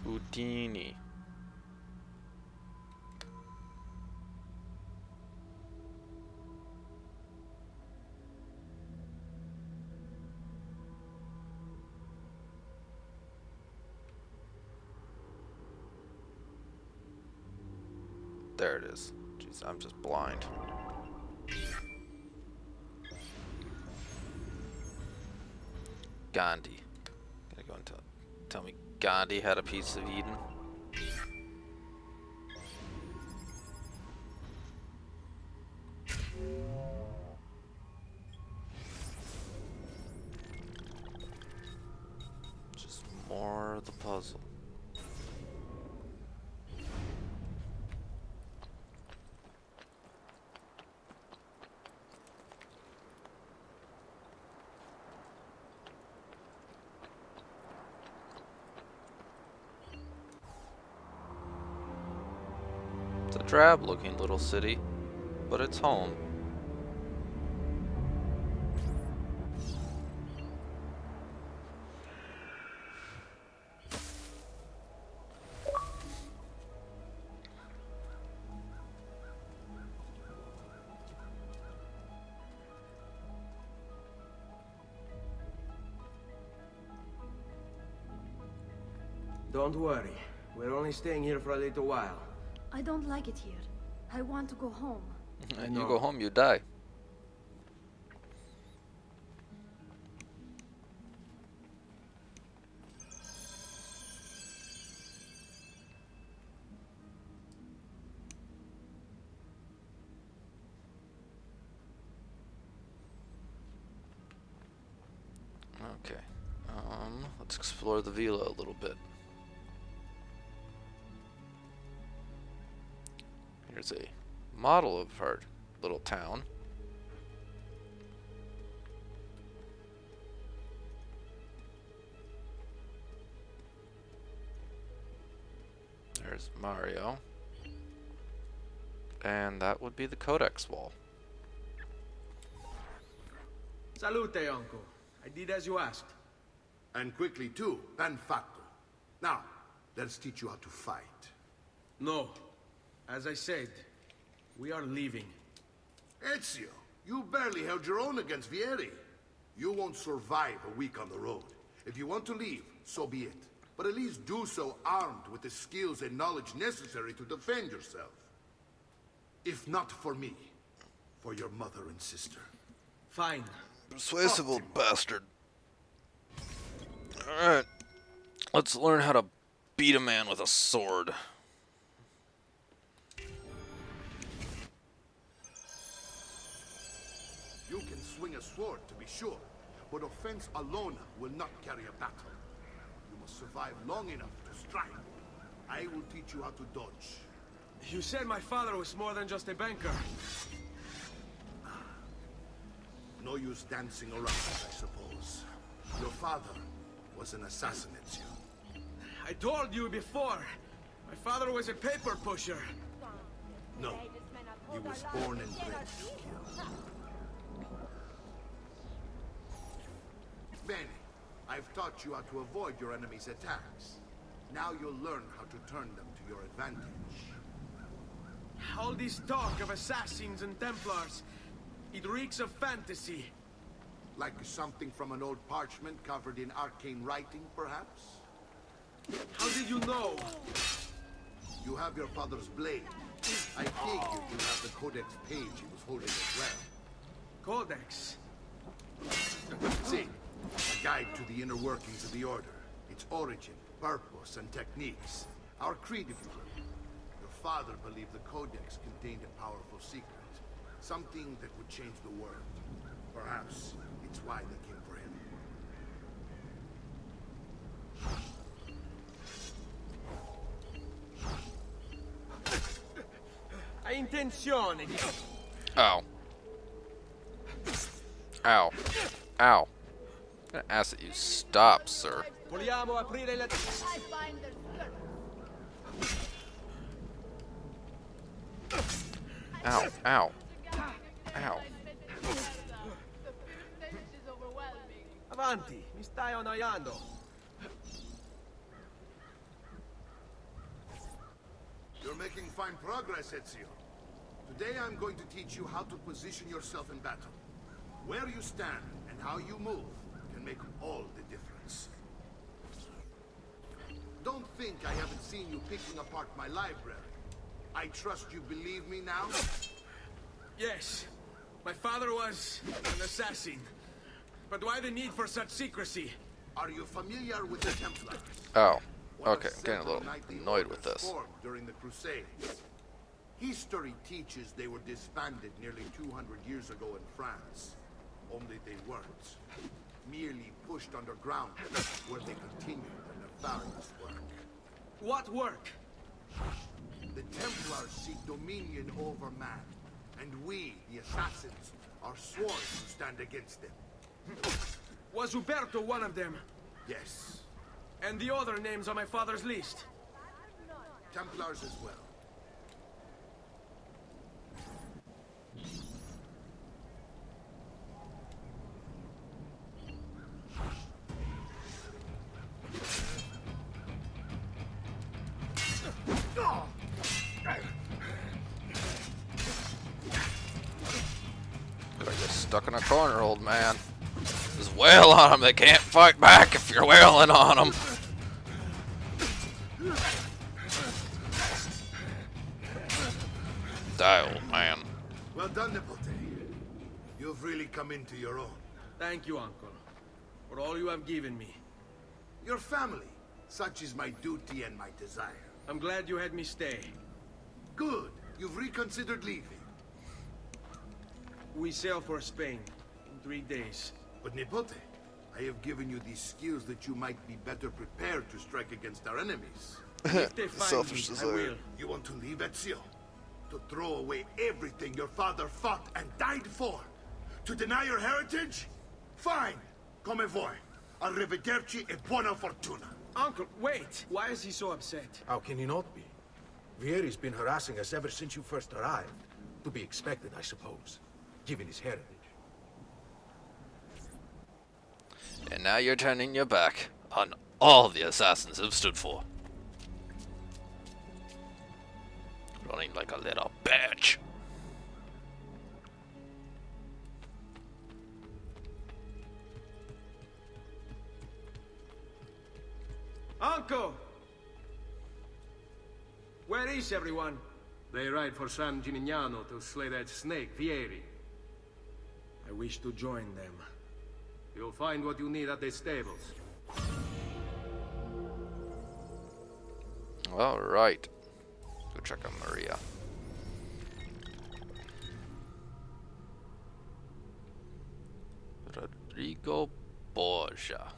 Houdini. There it is. Jeez, I'm just blind. Gandhi. Gonna go and tell me Gandhi had a piece of Eden. Just more of the puzzle. It's a drab-looking little city, but it's home. Don't worry. We're only staying here for a little while. I don't like it here. I want to go home. And you go home, you die. Okay. Let's explore the villa a little bit. Here's a model of our little town. There's Mario. And that would be the Codex wall. Salute, uncle. I did as you asked. And quickly too, and fatto. Now, let's teach you how to fight. No. As I said, we are leaving. Ezio, you barely held your own against Vieri. You won't survive a week on the road. If you want to leave, so be it. But at least do so armed with the skills and knowledge necessary to defend yourself. If not for me, for your mother and sister. Fine. Persuasive old bastard. Alright. Let's learn how to beat a man with a sword. You can swing a sword, to be sure, but offense alone will not carry a battle. You must survive long enough to strike. I will teach you how to dodge. You said my father was more than just a banker. No No use dancing around it, I suppose. Your father was an assassin, Ezio. I told you before. My father was a paper pusher. No, he was born and bred to kill. Bene, I've taught you how to avoid your enemy's attacks. Now you'll learn how to turn them to your advantage. All this talk of assassins and Templars, it reeks of fantasy. Like something from an old parchment covered in arcane writing, perhaps? How did you know? You have your father's blade. I figured you have the codex page he was holding as well. Codex? See, a guide to the inner workings of the Order. Its origin, purpose, and techniques. Our creed, if you will. Your father believed the codex contained a powerful secret. Something that would change the world. Perhaps it's why they came for him. Hai intenzione di... Ow. Ow. Ow. I'm gonna ask that you stop, sir. Vogliamo aprire la... Ow. Ow. Ow. Avanti, mi stai annoiando. You're making fine progress, Ezio. Today I'm going to teach you how to position yourself in battle. Where you stand and how you move can make all the difference. Don't think I haven't seen you picking apart my library. I trust you believe me now? Yes. My father was an assassin. But why the need for such secrecy? Are you familiar with the Templars? Oh. One of Okay, I'm getting a several little knightly annoyed with orders this. formed during the Crusades. History teaches they were disbanded nearly 200 years ago in France. Only they weren't. Merely pushed underground, where they continued their nefarious work. What work? The Templars seek dominion over man, and we, the assassins, are sworn to stand against them. Was Uberto one of them? Yes. And the other names on my father's list? Templars as well. Gonna get stuck in a corner, old man. Just wail on them. They can't fight back if you're wailing on them. Die, old man. Well done, Nipote. You've really come into your own. Thank you, Uncle, for all you have given me. Your family. Such is my duty and my desire. I'm glad you had me stay. Good. You've reconsidered leaving. We sail for Spain in 3 days. But Nipote, I have given you these skills that you might be better prepared to strike against our enemies. If they find Selfish me, I desire. will. You want to leave, Ezio? To throw away everything your father fought and died for? To deny your heritage? Fine. Come vuoi. Arrivederci e buona fortuna. Uncle, wait! Why is he so upset? How can he not be? Vieri's been harassing us ever since you first arrived. To be expected, I suppose, given his heritage. And now you're turning your back on all the assassins have stood for. Running like a little bitch. Uncle! Where is everyone? They ride for San Gimignano to slay that snake, Vieri. I wish to join them. You'll find what you need at the stables. Alright. Go check on Maria. Rodrigo Borgia.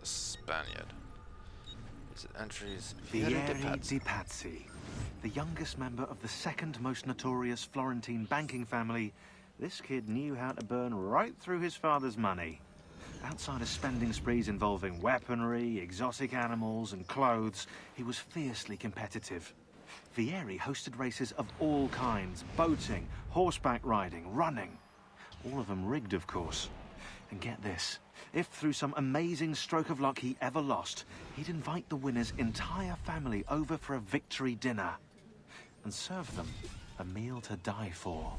Spaniard. His entries. Vieri di Pazzi. The youngest member of the second most notorious Florentine banking family, this kid knew how to burn right through his father's money. Outside of spending sprees involving weaponry, exotic animals, and clothes, he was fiercely competitive. Vieri hosted races of all kinds: boating, horseback riding, running. All of them rigged, of course. And get this, if through some amazing stroke of luck he ever lost, he'd invite the winner's entire family over for a victory dinner and serve them a meal to die for.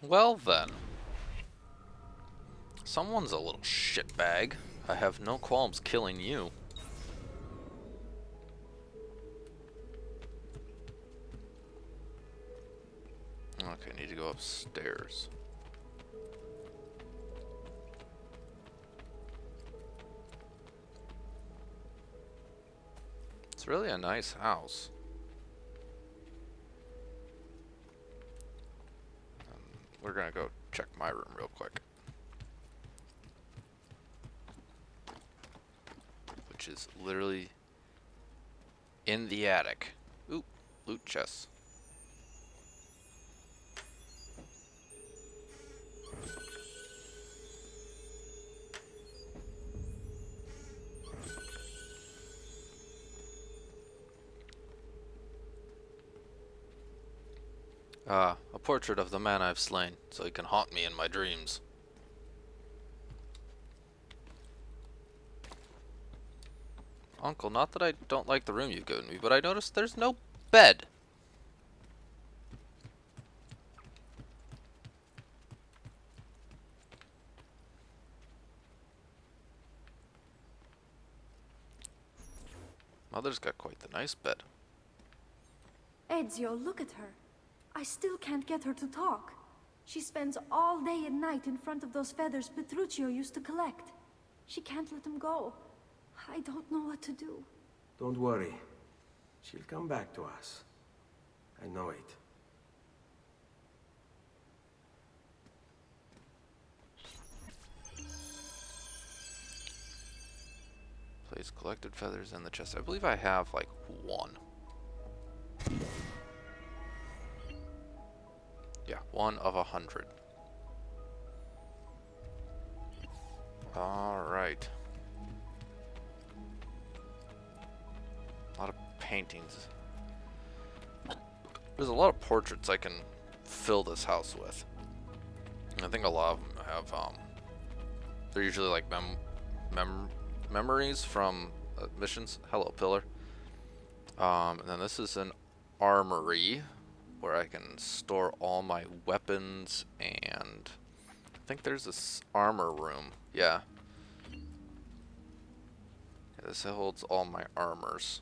Well then. Someone's a little shitbag. I have no qualms killing you. Okay, I need to go upstairs. It's really a nice house. We're gonna go check my room real quick. Which is literally in the attic. Ooh, loot chest. A portrait of the man I've slain, so he can haunt me in my dreams. Uncle, not that I don't like the room you've given me, but I noticed there's no bed. Mother's got quite the nice bed. Ezio, look at her. I still can't get her to talk. She spends all day and night in front of those feathers Petruchio used to collect. She can't let them go. I don't know what to do. Don't worry. She'll come back to us. I know it. Place collected feathers in the chest. I believe I have like one. Yeah, 1 of 100. Alright. A lot of paintings. There's a lot of portraits I can fill this house with. I think a lot of them have, they're usually like memories from missions. Hello, Pillar. And then this is an armory where I can store all my weapons, and I think there's this armor room. Yeah. This holds all my armors.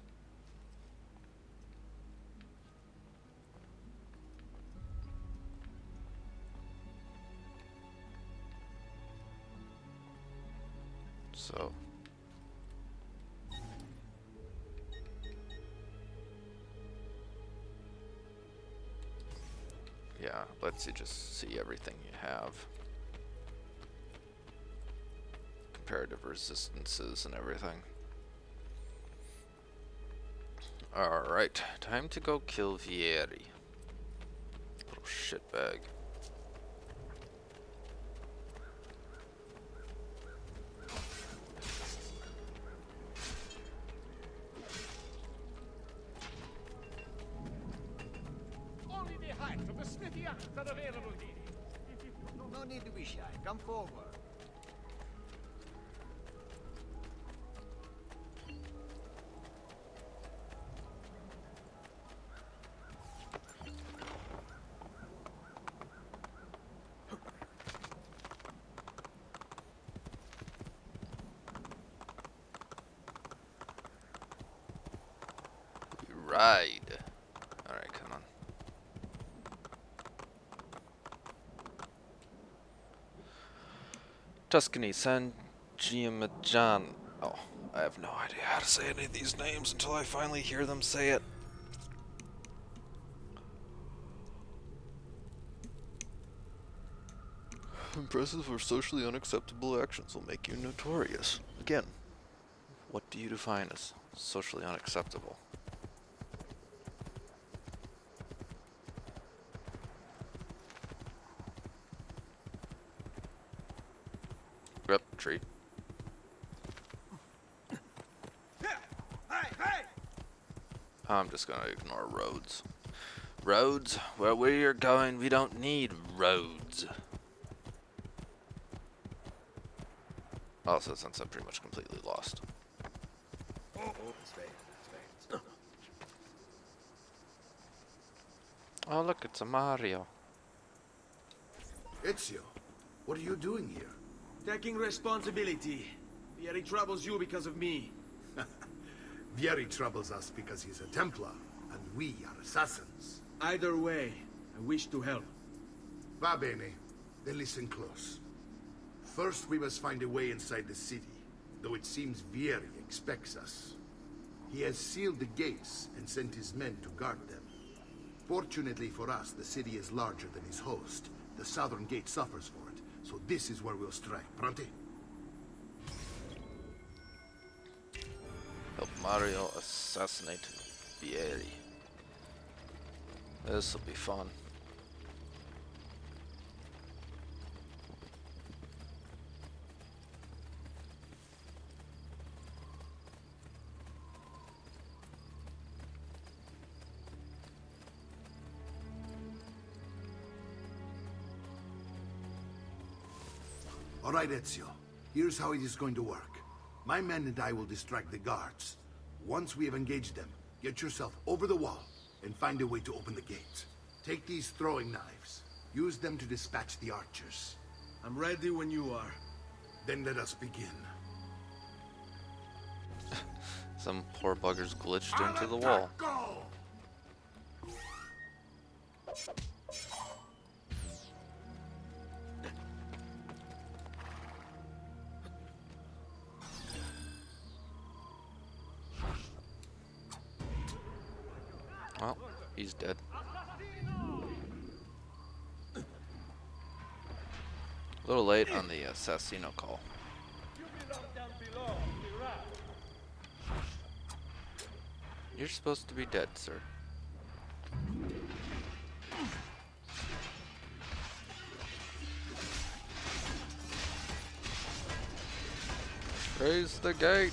So yeah, lets you just see everything you have. Comparative resistances and everything. Alright, time to go kill Vieri. Little shitbag. Only the height of the smithy axe are available here. No need to be shy. Come forward. Ride. Alright, come on. Tuscany, San Giamaggiano. Oh, I have no idea how to say any of these names until I finally hear them say it. Impressive or socially unacceptable actions will make you notorious. Again, what do you define as socially unacceptable? retreat. I'm just gonna ignore roads. Roads? Where we're going, we don't need roads. Also, since I'm pretty much completely lost. Oh, look, it's a Mario. Ezio, what are you doing here? Taking responsibility. Vieri troubles you because of me. Vieri troubles us because he's a Templar, and we are assassins. Either way, I wish to help. Va bene. Then listen close. First, we must find a way inside the city, though it seems Vieri expects us. He has sealed the gates and sent his men to guard them. Fortunately for us, the city is larger than his host. The southern gate suffers for it, so this is where we'll strike. Pronti? Help Mario assassinate Vieri. This'll be fun. All right, Ezio. Here's how it is going to work. My men and I will distract the guards. Once we have engaged them, get yourself over the wall and find a way to open the gate. Take these throwing knives. Use them to dispatch the archers. I'm ready when you are. Then let us begin. Some poor buggers glitched into the wall. Go! Well, he's dead. A little late on the Assassino call. You're supposed to be dead, sir. Raise the gate.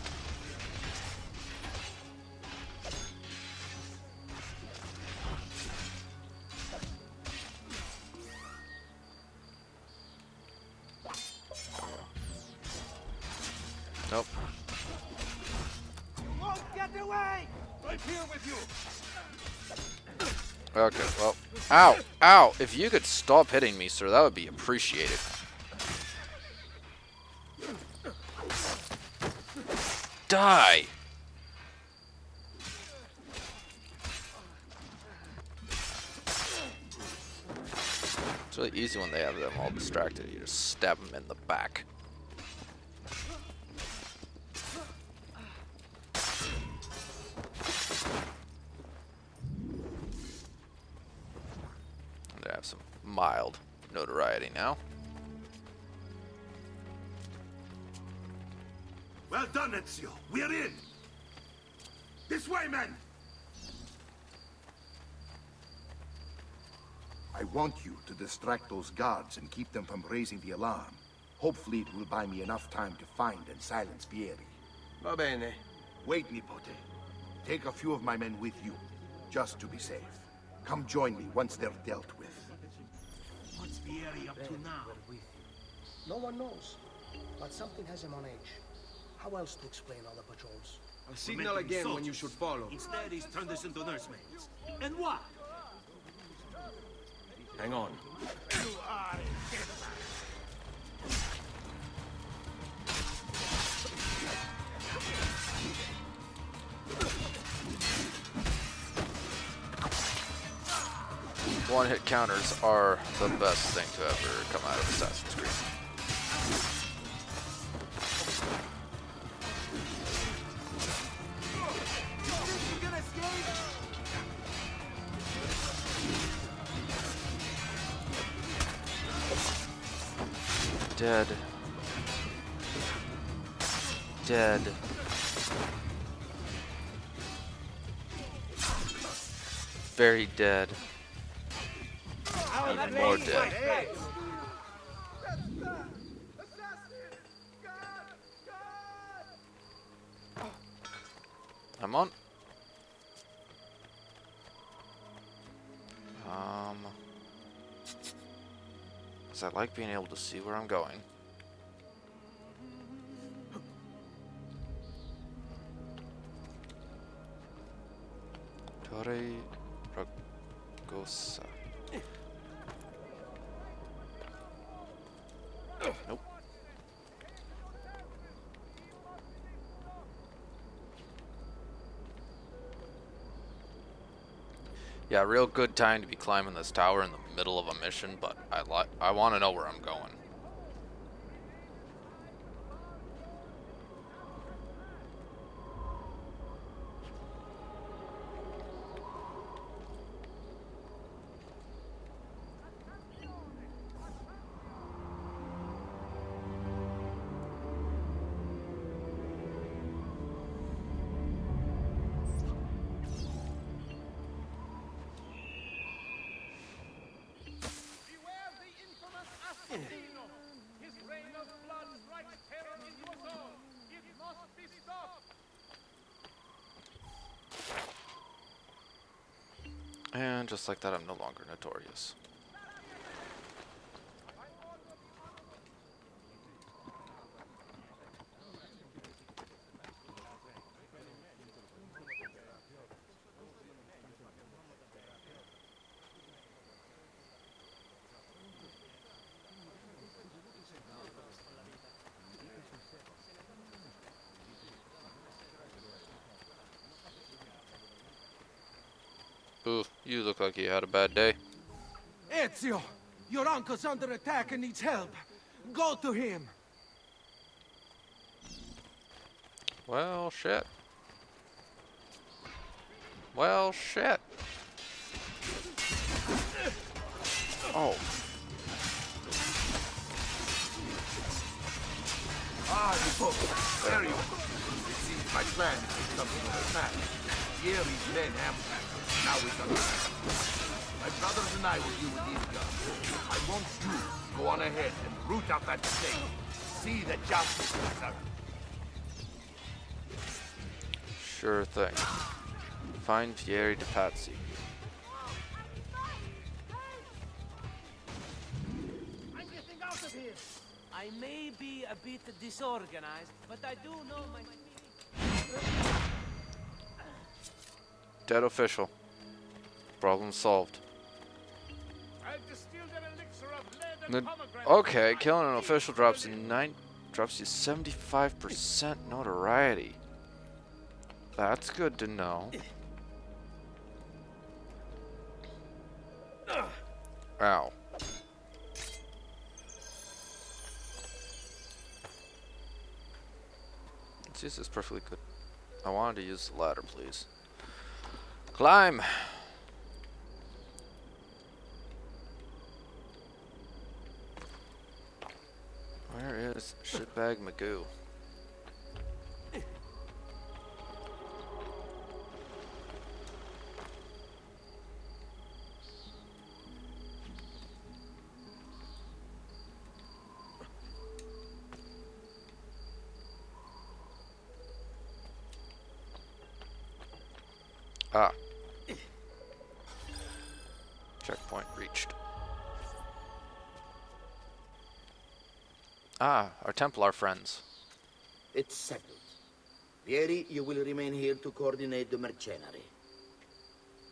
Nope. You won't get away! Right here with you! Okay, well. Ow! Ow! If you could stop hitting me, sir, that would be appreciated. Die! It's really easy when they have them all distracted. You just stab them in the back. And I have some mild notoriety now. Well done, Ezio. We're in. This way, men. I want you to distract those guards and keep them from raising the alarm. Hopefully it will buy me enough time to find and silence Vieri. Va bene. Wait, Nipote. Take a few of my men with you, just to be safe. Come join me once they're dealt with. What's Vieri up to now? No one knows, but something has him on edge. How else to explain all the patrols? I'll signal again when you should follow. Instead, he's turned us into nursemaids. And what? Hang on. You are a dead One-hit counters are the best thing to ever come out of Assassin's Creed. Dead. Dead. Very dead. And more dead. I'm on. Cause I like being able to see where I'm going. Torre Ragosa. Nope. Yeah, real good time to be climbing this tower in the middle of a mission, but I want to know where I'm going. His reign of blood strikes terror into us all. It must be stopped. And just like that, I'm no longer notorious. Ooh, you look like you had a bad day. Ezio, your uncle's under attack and needs help. Go to him. Well, shit. Well, shit. Oh. Ah, you folks. There you are. It seems my plan is to something of a smash. Yeri's men ambushed us. Now it's under attack. My brothers and I will deal with these guns. I want you to go on ahead and root out that snake. See that justice is done. Sure thing. Find Fieri de Pazzi. I'm getting out of here. I may be a bit disorganized, but I do know my... Dead official. Problem solved. I've distilled an elixir of lead and pomegranate. Okay, killing an official drops you 75% notoriety. That's good to know. Ow. Let's use this perfectly good. I wanted to use the ladder, please. Climb! Where is shitbag Magoo? Ah. Checkpoint reached. Ah, our Templar friends. It's settled. Vieri, you will remain here to coordinate the mercenary.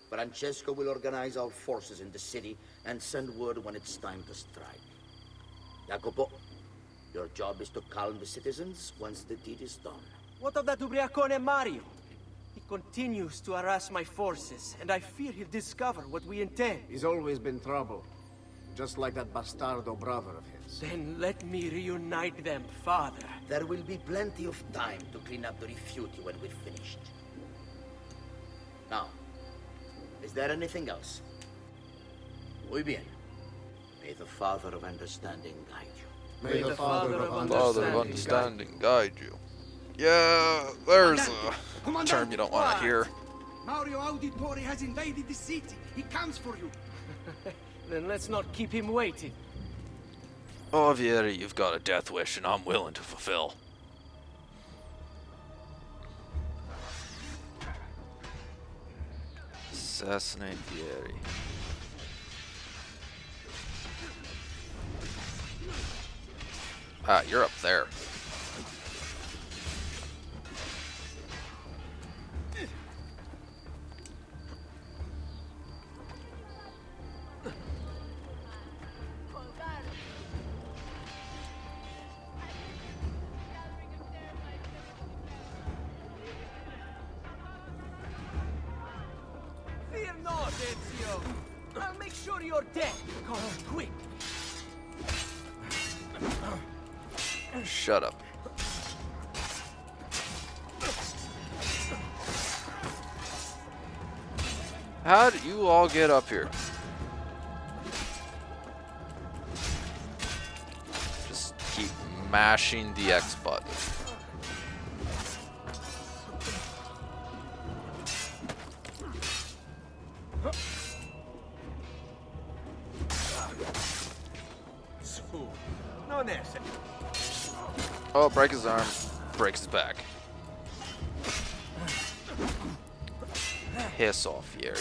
Francesco will organize our forces in the city and send word when it's time to strike. Jacopo, your job is to calm the citizens once the deed is done. What of that ubriacone Mario? He continues to harass my forces, and I fear he'll discover what we intend. He's always been trouble. Just like that bastardo brother of his. Then let me reunite them, father. There will be plenty of time to clean up the rifiuti when we're finished. Now, is there anything else? Muy bien. May the Father of Understanding guide you. May the Father of Understanding guide you. Yeah, there's a term you don't want to hear. Mario Auditore has invaded the city. He comes for you. Then let's not keep him waiting. Oh, Vieri, you've got a death wish, and I'm willing to fulfill. Assassinate Vieri. Ah, you're up there. Fear not, Ezio. I'll make sure your death comes quick. Shut up. How did you all get up here? Just keep mashing the X button. Non essere. Oh, break his arm. Breaks his back. Piss off, Yeri.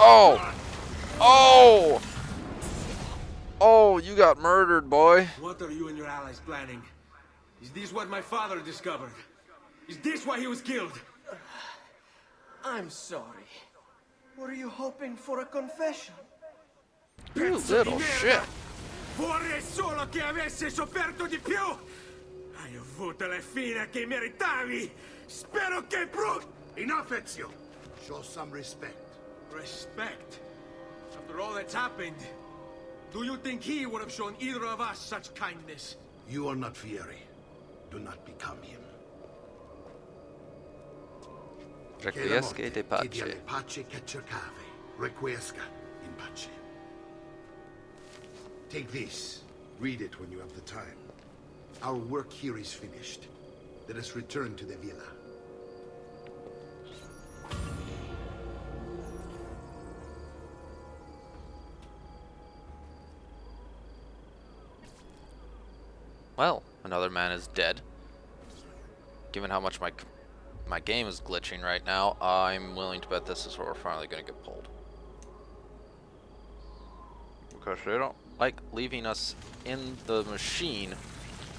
Oh! Oh! Oh, you got murdered, boy. What are you and your allies planning? Is this what my father discovered? Is this why he was killed? I'm sorry. Were you hoping for a confession? You little shit. Vorrei solo che avesse sofferto di più! Hai avuto la fine che meritavi! Spero che Enough, Ezio! Show some respect. Respect? After all that's happened, do you think he would have shown either of us such kindness? You are not Fieri. Do not become him. Requiesce de Che dia pace. le pace che cercavi. Requiesca in pace. Take this. Read it when you have the time. Our work here is finished. Let us return to the villa. Well, another man is dead. Given how much my game is glitching right now, I'm willing to bet this is where we're finally going to get pulled. Because they don't like leaving us in the machine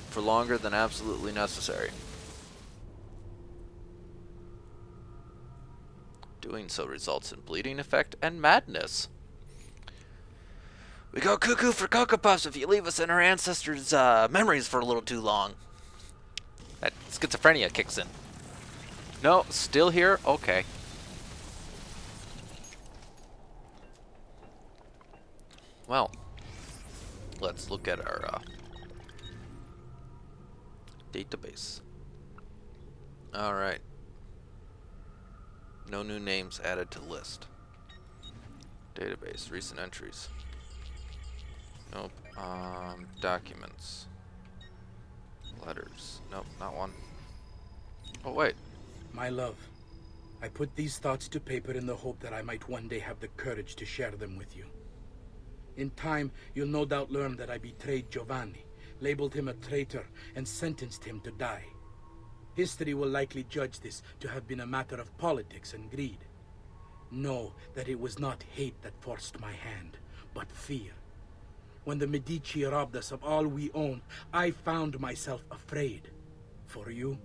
for longer than absolutely necessary. Doing so results in bleeding effect and madness. We go cuckoo for Cocoa Puffs if you leave us in our ancestors' memories for a little too long. That schizophrenia kicks in. No, still here? Okay. Well, let's look at our database. Alright. No new names added to list. Database, recent entries. Nope. Documents. Letters. Nope, not one. Oh, wait. My love, I put these thoughts to paper in the hope that I might one day have the courage to share them with you. In time, you'll no doubt learn that I betrayed Giovanni, labeled him a traitor, and sentenced him to die. History will likely judge this to have been a matter of politics and greed. Know that it was not hate that forced my hand, but fear. When the Medici robbed us of all we owned, I found myself afraid. For you,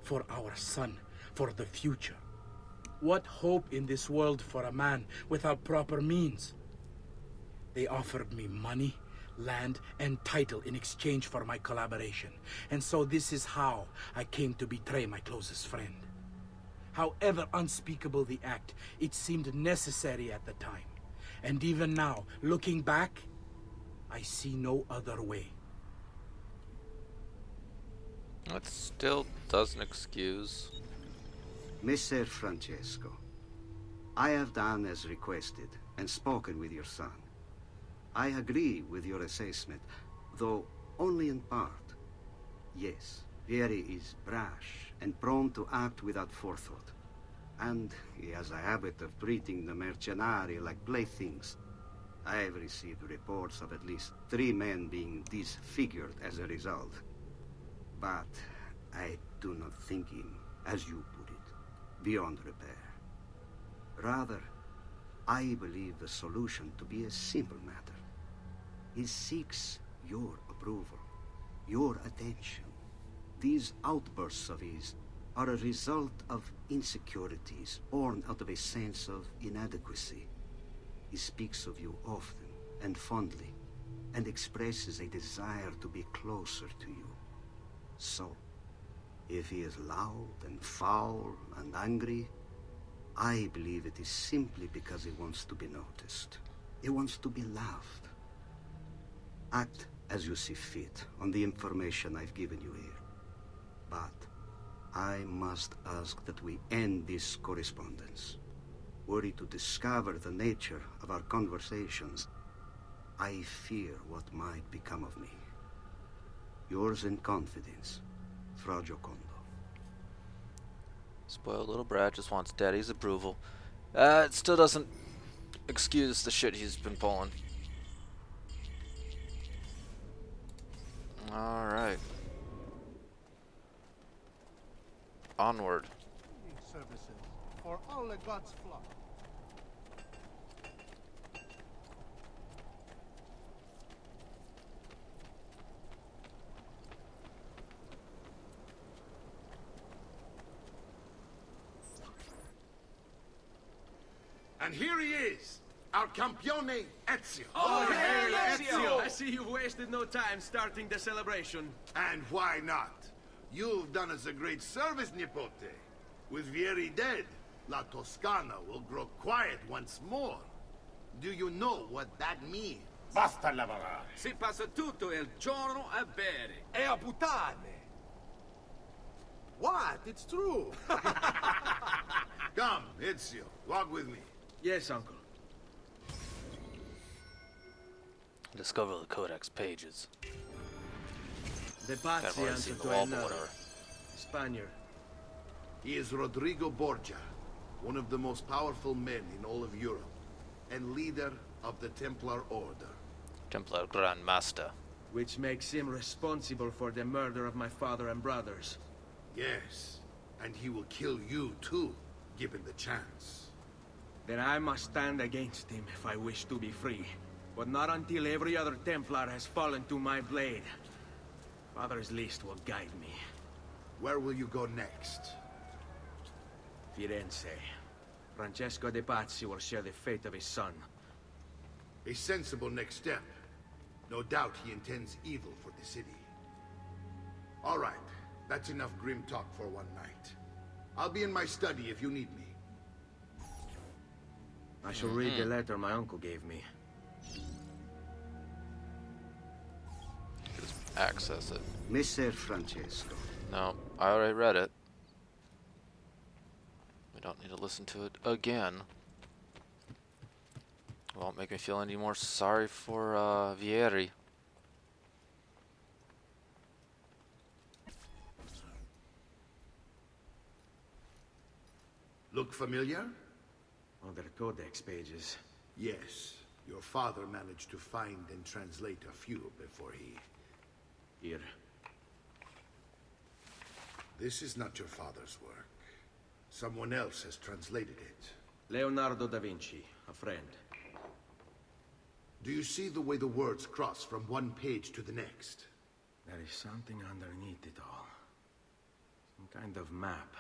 for our son, for the future. What hope in this world for a man without proper means? They offered me money, land, and title in exchange for my collaboration. And so this is how I came to betray my closest friend. However unspeakable the act, it seemed necessary at the time. And even now, looking back, I see no other way. That still doesn't excuse. Messer Francesco, I have done as requested and spoken with your son. I agree with your assessment, though only in part. Yes, Vieri is brash and prone to act without forethought. And he has a habit of treating the mercenari like playthings. I have received reports of at least 3 men being disfigured as a result. But I do not think him, as you put it, beyond repair. Rather, I believe the solution to be a simple matter. He seeks your approval, your attention. These outbursts of his are a result of insecurities born out of a sense of inadequacy. He speaks of you often and fondly, and expresses a desire to be closer to you. So, if he is loud and foul and angry, I believe it is simply because he wants to be noticed. He wants to be loved. Act as you see fit on the information I've given you here. But I must ask that we end this correspondence. Were he to discover the nature of our conversations, I fear what might become of me. Yours in confidence, Fra Giocondo. Spoiled little brat just wants daddy's approval. It still doesn't excuse the shit he's been pulling. Alright. Onward. Services for all the gods' flock. And here he is, our campione Ezio. Oh, hey, Ezio! I see you've wasted no time starting the celebration. And why not? You've done us a great service, Nipote. With Vieri dead, La Toscana will grow quiet once more. Do you know what that means? Basta lavorare. Si passa tutto il giorno a bere. E a puttane. What? It's true. Come, Ezio, walk with me. Yes, uncle. Discover the Codex pages. The Pazzi I've answer seen the to wall, but another. whatever. Spaniard. He is Rodrigo Borgia, one of the most powerful men in all of Europe, and leader of the Templar Order. Templar Grand Master. Which makes him responsible for the murder of my father and brothers. Yes, and he will kill you too, given the chance. Then I must stand against him if I wish to be free. But not until every other Templar has fallen to my blade. Father's list will guide me. Where will you go next? Firenze. Francesco de Pazzi will share the fate of his son. A sensible next step. No doubt he intends evil for the city. All right, that's enough grim talk for one night. I'll be in my study if you need me. I shall read the letter my uncle gave me. Just access it. Messer Francesco. No, I already read it. We don't need to listen to it again. It won't make me feel any more sorry for Vieri. Look familiar? Other Codex pages. Yes. Your father managed to find and translate a few before he... Here. This is not your father's work. Someone else has translated it. Leonardo da Vinci, a friend. Do you see the way the words cross from one page to the next? There is something underneath it all. Some kind of map.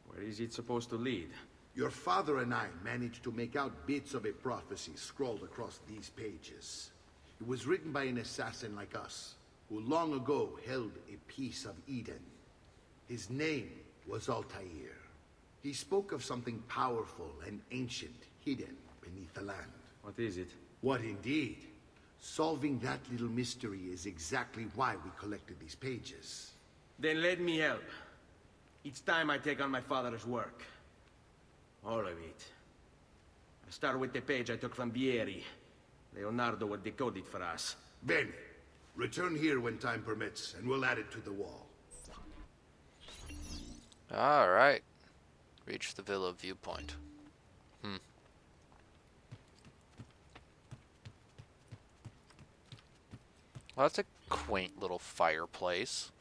Where is it supposed to lead? Your father and I managed to make out bits of a prophecy scrawled across these pages. It was written by an assassin like us, who long ago held a piece of Eden. His name was Altair. He spoke of something powerful and ancient hidden beneath the land. What is it? What indeed? Solving that little mystery is exactly why we collected these pages. Then let me help. It's time I take on my father's work. All of it. I start with the page I took from Vieri. Leonardo will decode it for us. Bene. Return here when time permits, and we'll add it to the wall. Alright. Reach the villa viewpoint. Well, that's a quaint little fireplace.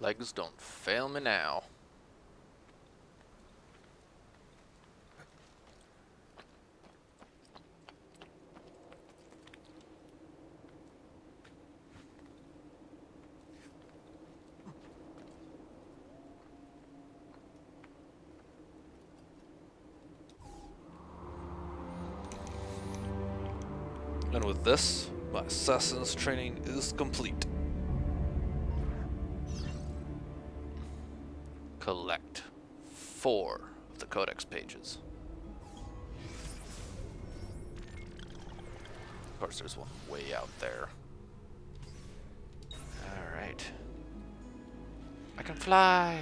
Legs don't fail me now. And with this, my assassin's training is complete. Collect 4 of the codex pages. Of course, there's one way out there. Alright. I can fly!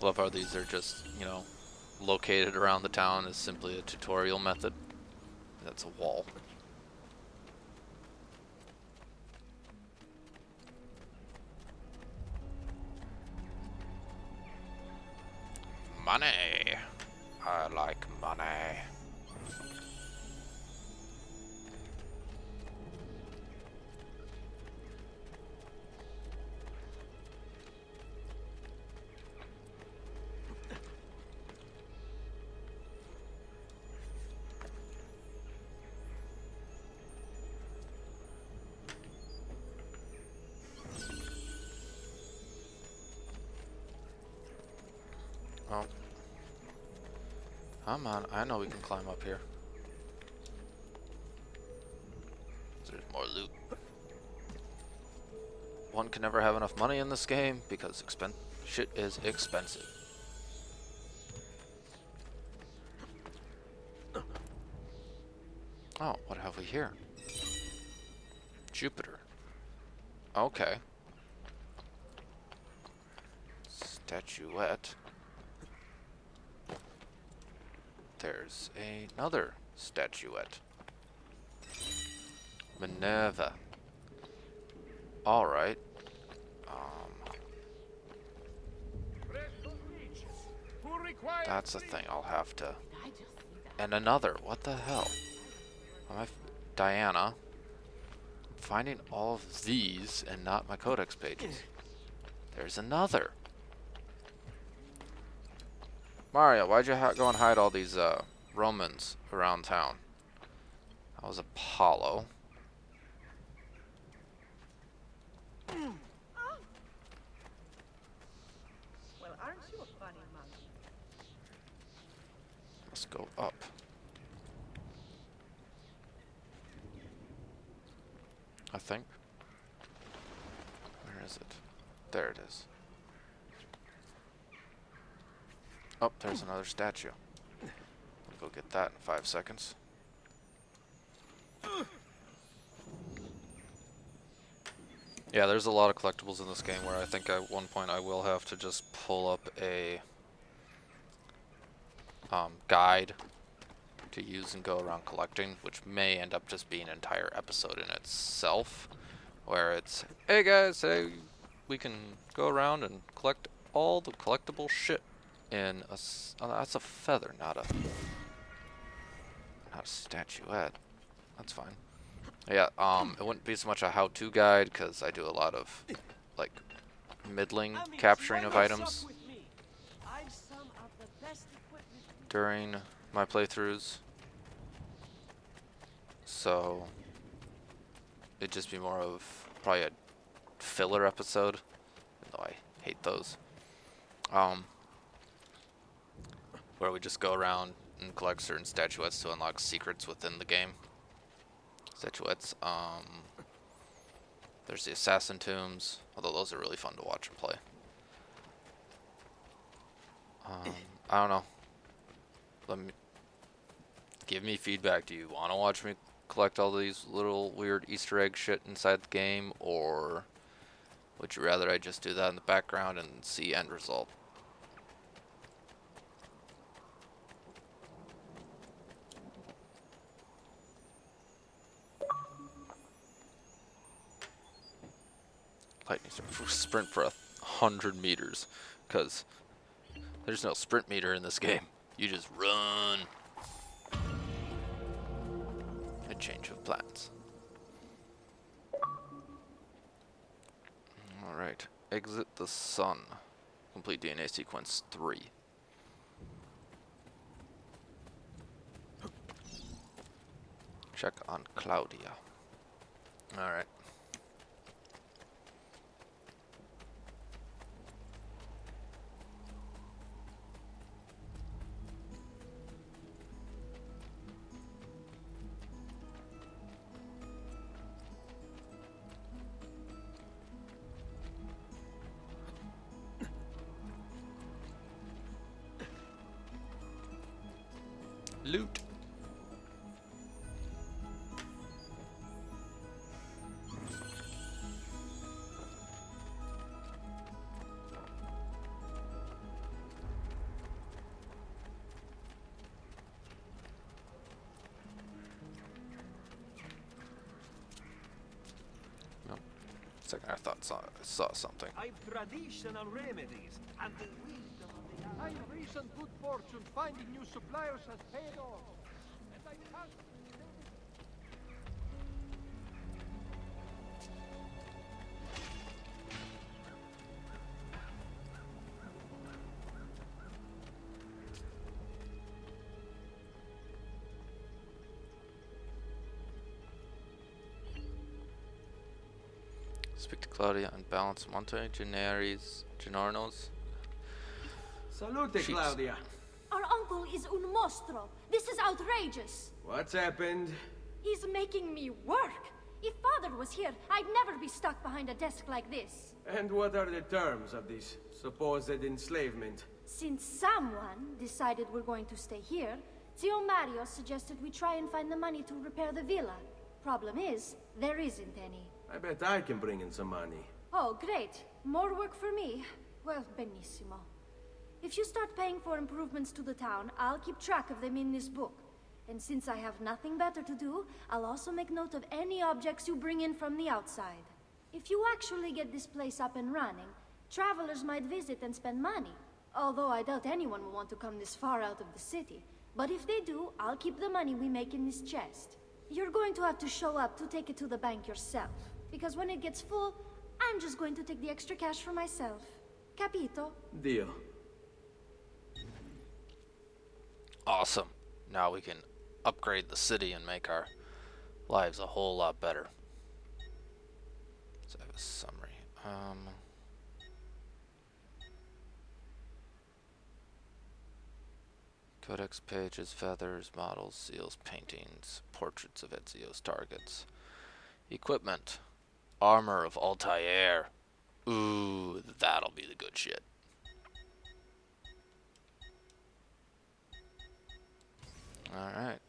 Love how these are just, you know, located around the town is simply a tutorial method. That's a wall. Money. I like money. Oh. Come on, I know we can climb up here. There's more loot. One can never have enough money in this game because shit is expensive. Oh, what have we here? Jupiter. Okay. Statuette. There's another statuette. Minerva. Alright. That's a thing I'll have to... And another. What the hell? Diana. I'm finding all of these and not my codex pages. There's another. Mario, why'd you go and hide all these Romans around town? That was Apollo. Well, aren't you a funny monkey? Let's go up. I think. Where is it? There it is. Oh, there's another statue. We'll go get that in 5 seconds. Yeah, there's a lot of collectibles in this game where I think at one point I will have to just pull up a guide to use and go around collecting, which may end up just being an entire episode in itself, where it's, hey guys, hey, we can go around and collect all the collectible shit in a, oh, that's a feather, not a statuette. That's fine. Yeah, it wouldn't be so much a how-to guide, because I do a lot of, like, middling capturing of items during my playthroughs. So, it'd just be more of probably a filler episode, even though I hate those. where we just go around and collect certain statuettes to unlock secrets within the game. Statuettes. There's the assassin tombs, although those are really fun to watch and play. I don't know. Give me feedback. Do you want to watch me collect all these little weird Easter egg shit inside the game, or would you rather I just do that in the background and see end result? Lightning sprint for 100 meters, because there's no sprint meter in this game. You just run. A change of plans. Alright. Exit the sun. Complete DNA sequence 3. Check on Claudia. Alright. Loot. Nope. Second, I thought saw something. I've traditional remedies and the wisdom of the my recent good fortune finding new suppliers has paid off. And I can't... Speak to Claudia and balance Monte Gennarno's. Salute, Sheets. Claudia. Our uncle is un mostro. This is outrageous. What's happened? He's making me work. If Father was here, I'd never be stuck behind a desk like this. And what are the terms of this supposed enslavement? Since someone decided we're going to stay here, Zio Mario suggested we try and find the money to repair the villa. Problem is, there isn't any. I bet I can bring in some money. Oh, great. More work for me. Well, benissimo. If you start paying for improvements to the town, I'll keep track of them in this book. And since I have nothing better to do, I'll also make note of any objects you bring in from the outside. If you actually get this place up and running, travelers might visit and spend money. Although I doubt anyone will want to come this far out of the city. But if they do, I'll keep the money we make in this chest. You're going to have to show up to take it to the bank yourself. Because when it gets full, I'm just going to take the extra cash for myself. Capito? Deal. Awesome. Now we can upgrade the city and make our lives a whole lot better. So I have a summary. Codex pages, feathers, models, seals, paintings, portraits of Ezio's targets. Equipment. Armor of Altair. Ooh, that'll be the good shit. Alright.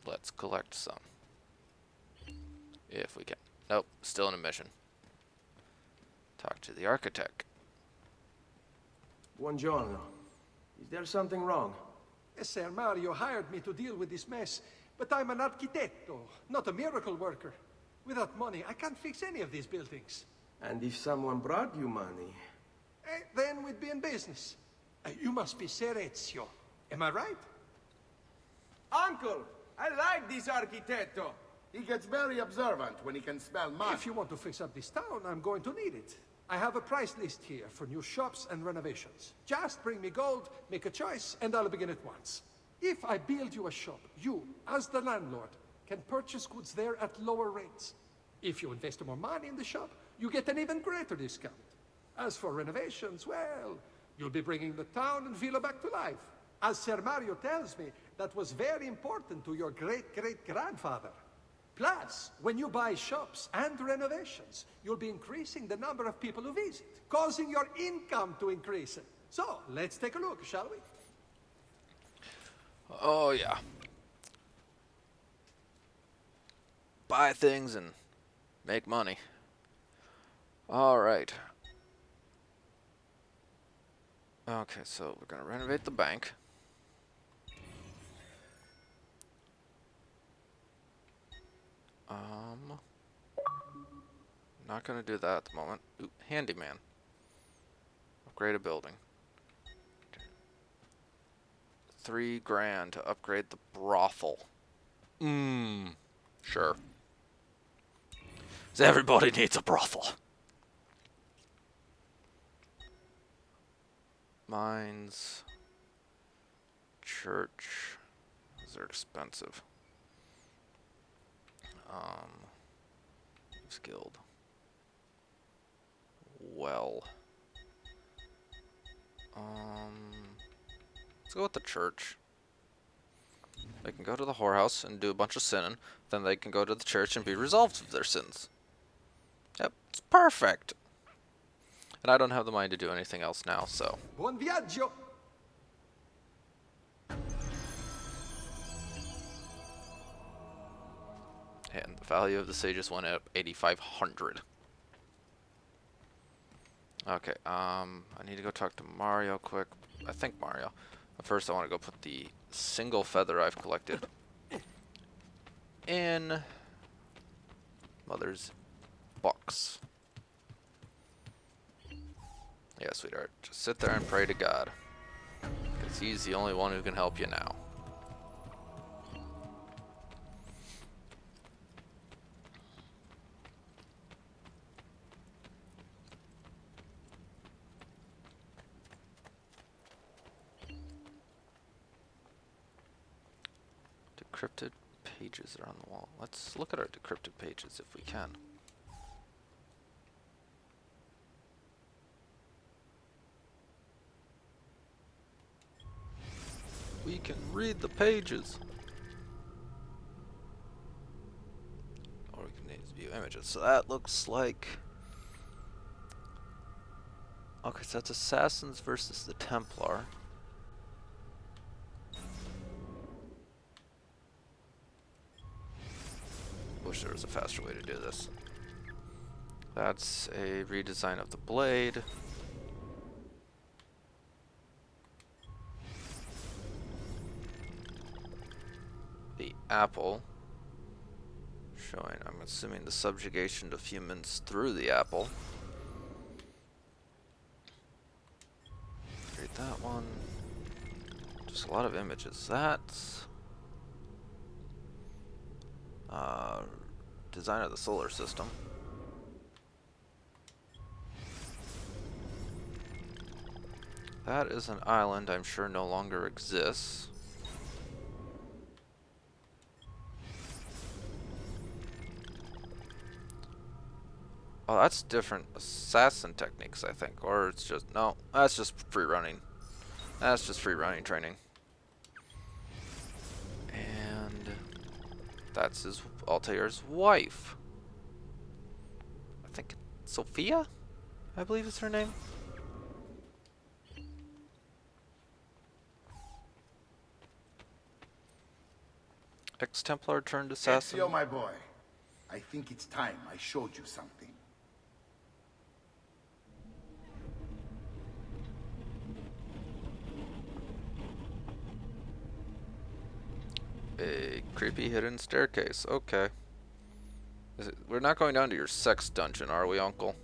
Let's collect some. If we can. Nope, still in a mission. Talk to the architect. Buongiorno. Is there something wrong? Sir Mario hired me to deal with this mess, but I'm an architetto, not a miracle worker. Without money, I can't fix any of these buildings. And if someone brought you money? Then we'd be in business. You must be Ser Ezio. Am I right? Uncle, I like this architetto. He gets very observant when he can smell money. If you want to fix up this town, I'm going to need it. I have a price list here for new shops and renovations. Just bring me gold, make a choice, and I'll begin at once. If I build you a shop, you, as the landlord, can purchase goods there at lower rates. If you invest more money in the shop, you get an even greater discount. As for renovations, well, you'll be bringing the town and villa back to life. As Ser Mario tells me, that was very important to your great-great-grandfather. Plus, when you buy shops and renovations, you'll be increasing the number of people who visit, causing your income to increase. So, let's take a look, shall we? Oh, yeah. Buy things and make money. Alright. Okay, so we're gonna renovate the bank. Not gonna do that at the moment. Ooh, handyman. Upgrade a building. $3 grand to upgrade the brothel. Sure. 'Cause everybody needs a brothel. Mines. Church. Those are expensive. Skilled. Well. Let's go with the church. They can go to the whorehouse and do a bunch of sinning. Then they can go to the church and be resolved of their sins. Yep, it's perfect. And I don't have the mind to do anything else now, so. Buon viaggio! And the value of the sages went up 8,500. Okay, I need to go talk to Mario quick. I think Mario. But first I want to go put the single feather I've collected in Mother's box. Yeah, sweetheart. Just sit there and pray to God. Because he's the only one who can help you now. Decrypted pages are on the wall. Let's look at our decrypted pages if we can. We can read the pages. Or we can view images. So that looks like... Okay, so that's Assassins versus the Templar. Wish there was a faster way to do this. That's a redesign of the blade. The apple. Showing, I'm assuming, the subjugation of humans through the apple. Read that one. Just a lot of images. That's... design of the solar system. That is an island I'm sure no longer exists. Oh, that's different assassin techniques, I think. Or it's just... No, that's just free running. That's just free running training. And... that's his... Altair's wife. I think Sophia? I believe is her name. Ex-Templar turned assassin. Ezio, my boy. I think it's time I showed you something. A creepy hidden staircase. Okay. We're not going down to your sex dungeon, are we, Uncle?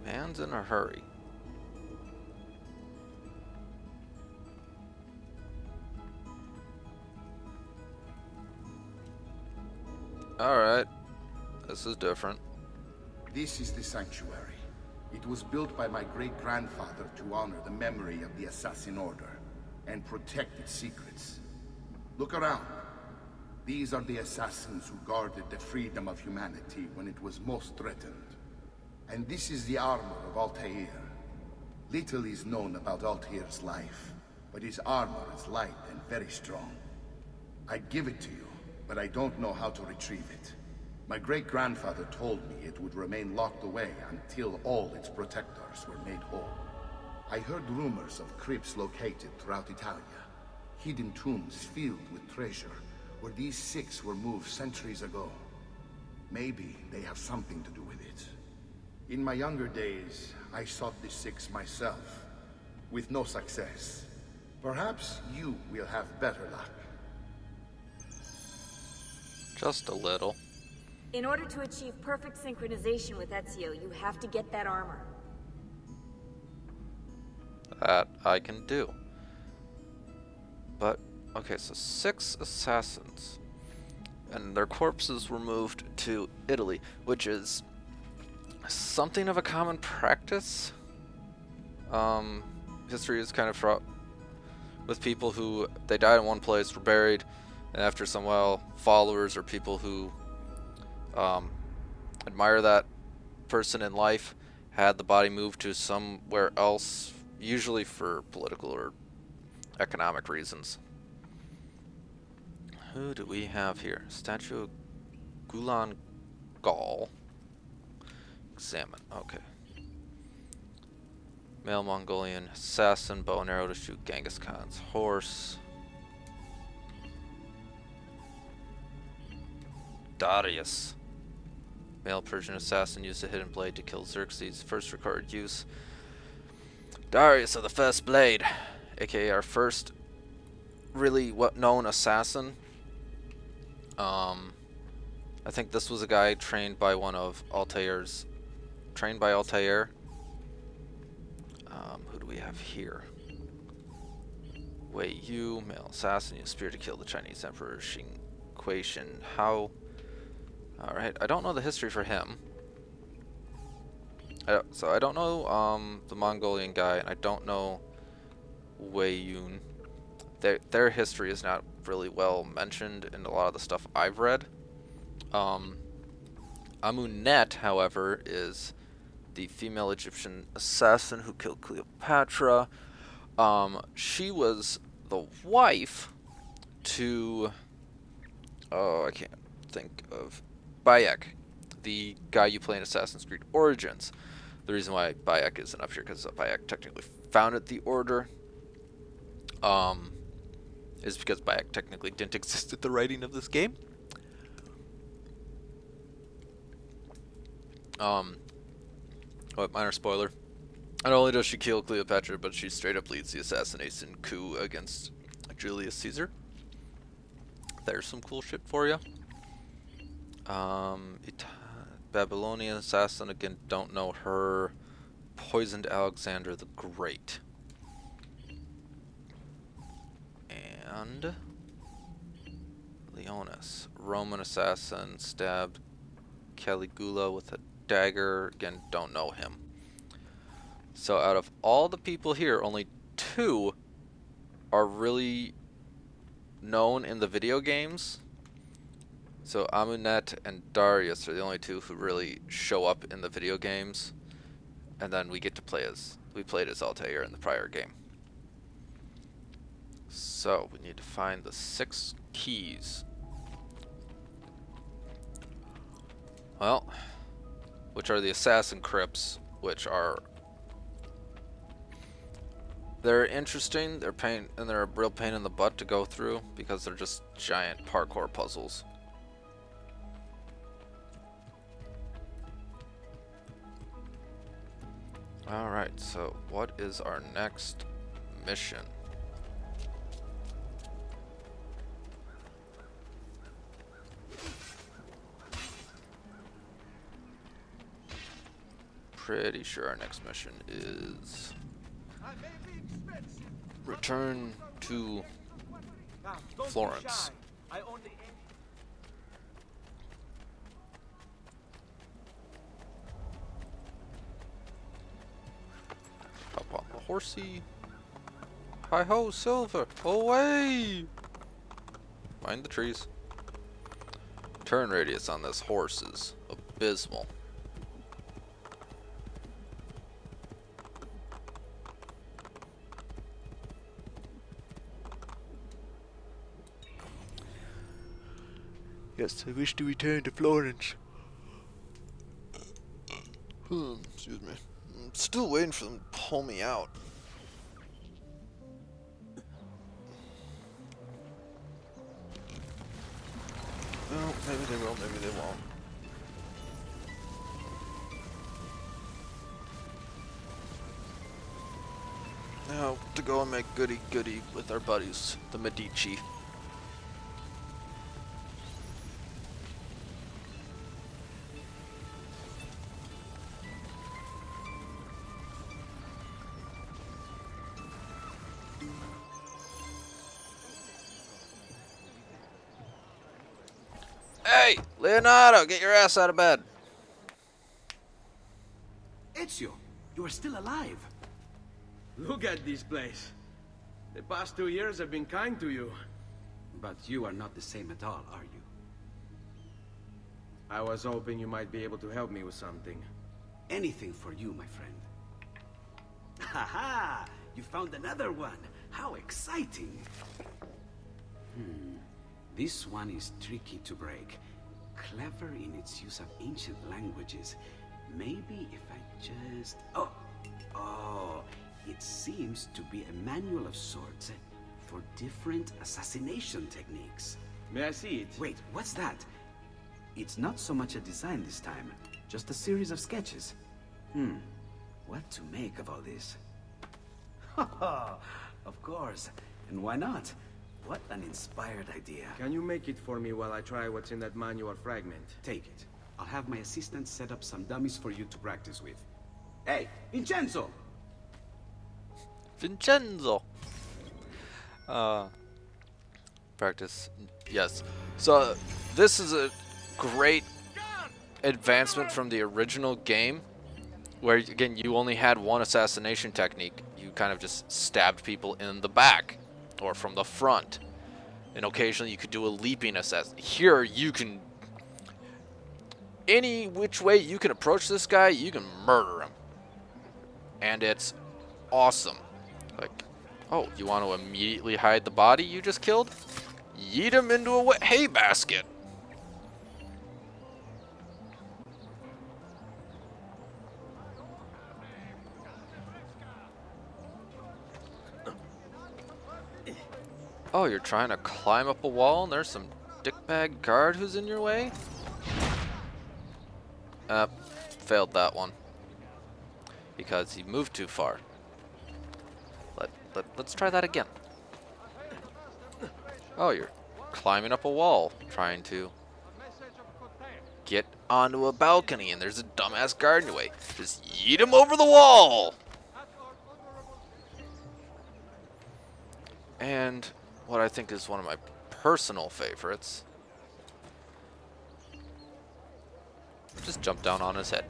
Man's in a hurry. Alright. This is different. This is the sanctuary. It was built by my great-grandfather to honor the memory of the Assassin Order and protect its secrets. Look around. These are the assassins who guarded the freedom of humanity when it was most threatened. And this is the armor of Altair. Little is known about Altair's life, but his armor is light and very strong. I'd give it to you, but I don't know how to retrieve it. My great-grandfather told me it would remain locked away until all its protectors were made whole. I heard rumors of crypts located throughout Italia, hidden tombs filled with treasure, where these six were moved centuries ago. Maybe they have something to do with it. In my younger days, I sought the six myself, with no success. Perhaps you will have better luck. Just a little. In order to achieve perfect synchronization with Ezio, you have to get that armor. That I can do. But, okay, so 6 assassins. And their corpses were moved to Italy, which is something of a common practice. History is kind of fraught with people who, they died in one place, were buried, and after some while, followers or people who admire that person in life had the body moved to somewhere else, usually for political or economic reasons. Who do we have here? Statue of Gulan Gaul. Examine. Okay. Male Mongolian assassin, bow and arrow to shoot Genghis Khan's horse. Darius. Male Persian assassin used a hidden blade to kill Xerxes. First recorded use. Darius of the First Blade, aka our first really known assassin. I think this was a guy trained by one of Altair's. Trained by Altair. Who do we have here? Wei Yu, male assassin, used spear to kill the Chinese Emperor Qin Huaishin. How? Alright, I don't know the history for him. So I don't know the Mongolian guy, and I don't know Wei Yun. Their history is not really well mentioned in a lot of the stuff I've read. Amunet, however, is the female Egyptian assassin who killed Cleopatra. She was the wife to... oh, I can't think of... Bayek, the guy you play in Assassin's Creed Origins. The reason why Bayek isn't up here because Bayek technically founded the Order is because Bayek technically didn't exist at the writing of this game. What minor spoiler. Not only does she kill Cleopatra, but she straight up leads the assassination coup against Julius Caesar. There's some cool shit for you. Babylonian assassin, again, don't know her. Poisoned Alexander the Great. And Leonis, Roman assassin, stabbed Caligula with a dagger. Again, don't know him. So out of all the people here, only 2 are really known in the video games. So Amunet and Darius are the only 2 who really show up in the video games. And then we get to play as... we played as Altair in the prior game. So we need to find the 6 keys. Well, which are the assassin crypts, which are... they're interesting, they're a real pain in the butt to go through because they're just giant parkour puzzles. Alright, so what is our next mission? Pretty sure our next mission is return to Florence. horsey. Hi ho, Silver! Away! Mind the trees. Turn radius on this horse is abysmal. Yes, I wish to return to Florence. Excuse me. I'm still waiting for them to pull me out. Well, maybe they will, maybe they won't. Now, to go and make goody-goody with our buddies, the Medici. Hey, Leonardo, get your ass out of bed. Ezio, you are still alive. Look at this place. The past 2 years have been kind to you. But you are not the same at all, are you? I was hoping you might be able to help me with something. Anything for you, my friend. Haha! You found another one! How exciting! This one is tricky to break. Clever in its use of ancient languages. Maybe if I just... Oh! It seems to be a manual of sorts for different assassination techniques. May I see it? Wait, what's that? It's not so much a design this time, just a series of sketches. What to make of all this? Of course, and why not? What an inspired idea. Can you make it for me while I try what's in that manual fragment? Take it. I'll have my assistant set up some dummies for you to practice with. Hey, Vincenzo! Vincenzo! Practice. Yes. So, this is a great advancement from the original game, where, again, you only had one assassination technique. You kind of just stabbed people in the back, or from the front. And occasionally you could do a leaping assassin. Here, you can... Any which way you can approach this guy, you can murder him. And it's awesome. Like, oh, you want to immediately hide the body you just killed? Yeet him into a wet hay basket. Oh, you're trying to climb up a wall and there's some dickbag guard who's in your way? Failed that one. Because he moved too far. Let's try that again. Oh, you're climbing up a wall, trying to get onto a balcony, and there's a dumbass guard in your way. Just yeet him over the wall! And what I think is one of my personal favorites. Just jump down on his head.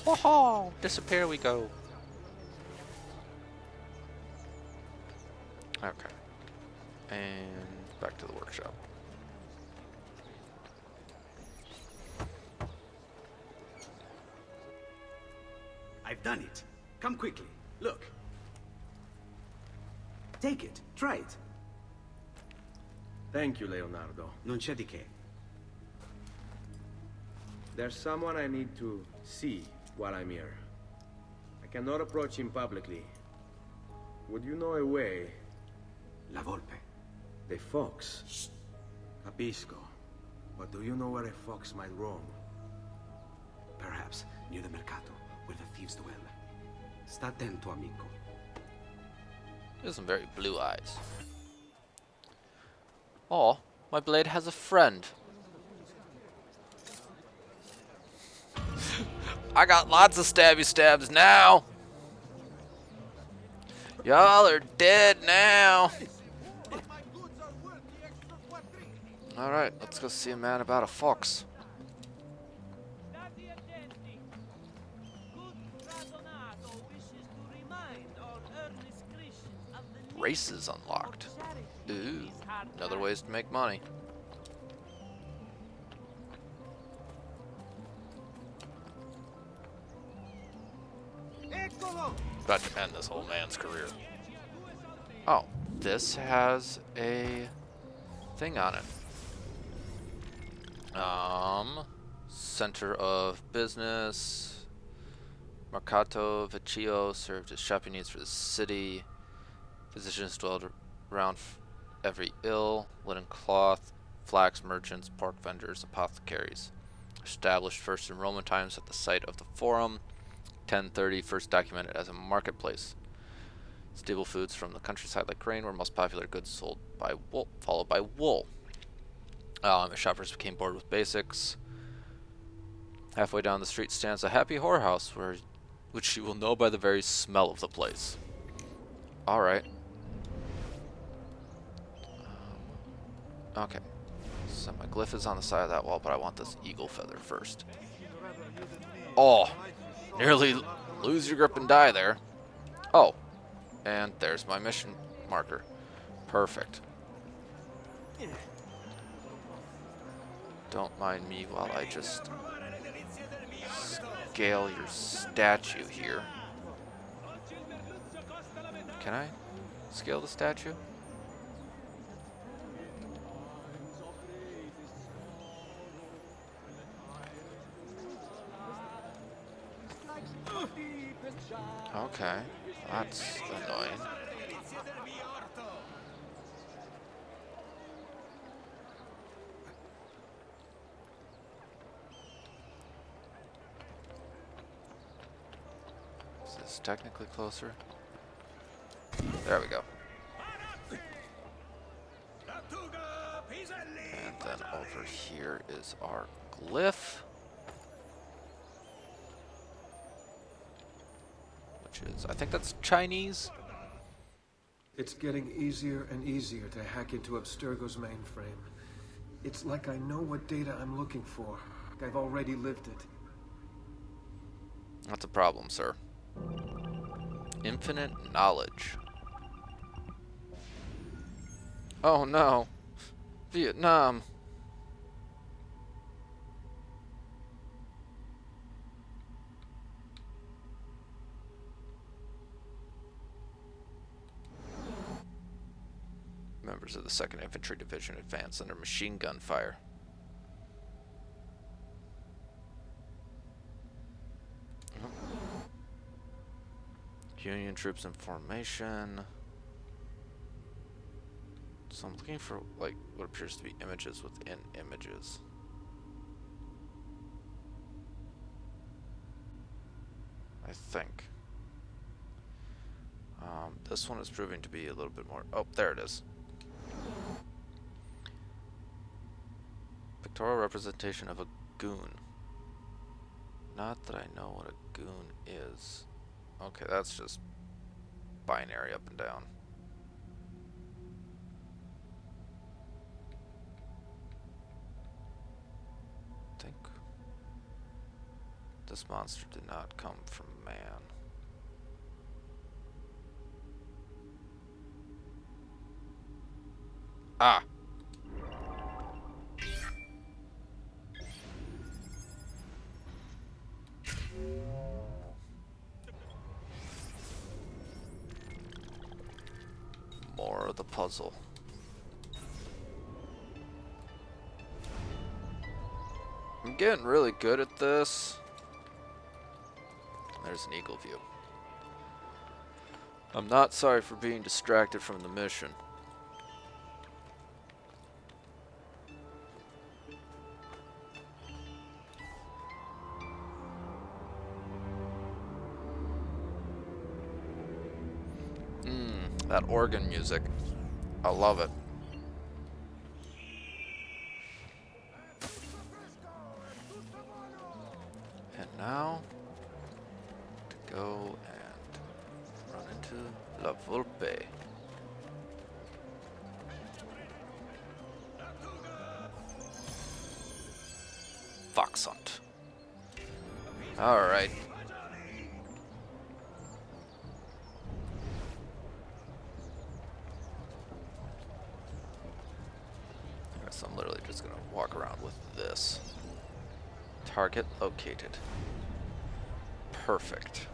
Whoa! Disappear we go. Okay. And back to the workshop. I've done it. Come quickly. Look. Take it. Try it. Thank you, Leonardo. Non c'è di che. There's someone I need to see while I'm here. I cannot approach him publicly. Would you know a way? La Volpe. The fox. Shh. Capisco. But do you know where a fox might roam? Perhaps near the Mercato, where the thieves dwell. Sta attento, amico. He has some very blue eyes. Oh, my blade has a friend. I got lots of stabby stabs now. Y'all are dead now. Alright, let's go see a man about a fox. Races unlocked. Ooh, another ways to make money. About to end this whole man's career. Oh, this has a thing on it. Center of business. Mercato Vecchio served as shopping needs for the city. Physicians dwelled around every ill. Linen cloth, flax merchants, pork vendors, apothecaries. Established first in Roman times at the site of the Forum. 1030, first documented as a marketplace. Stable foods from the countryside like grain were most popular goods sold by wool, followed by wool. As shoppers became bored with basics. Halfway down the street stands a happy whorehouse, which you will know by the very smell of the place. Alright. Okay. So my glyph is on the side of that wall, but I want this eagle feather first. Oh! Nearly lose your grip and die there. Oh. And there's my mission marker. Perfect. Don't mind me while I just scale your statue here. Can I scale the statue? Okay, that's annoying. Is this technically closer? There we go. And then over here is our glyph. Which is, I think that's Chinese. It's getting easier and easier to hack into Abstergo's mainframe. It's like I know what data I'm looking for. I've already lived it. That's a problem, sir. Infinite knowledge. Oh no. Vietnam. Members of the 2nd Infantry Division advance under machine gun fire. Union troops in formation. So I'm looking for, like, what appears to be images within images. I think. This one is proving to be a little bit more... Oh, there it is. Pictorial representation of a goon. Not that I know what a goon is. Okay, that's just binary up and down. I think this monster did not come from man. Ah! More of the puzzle. I'm getting really good at this. There's an eagle view. I'm not sorry for being distracted from the mission. That organ music. I love it. And now to go and run into love. Volpe. Fox hunt. Alright. I guess I'm literally just gonna walk around with this. Target located. Perfect.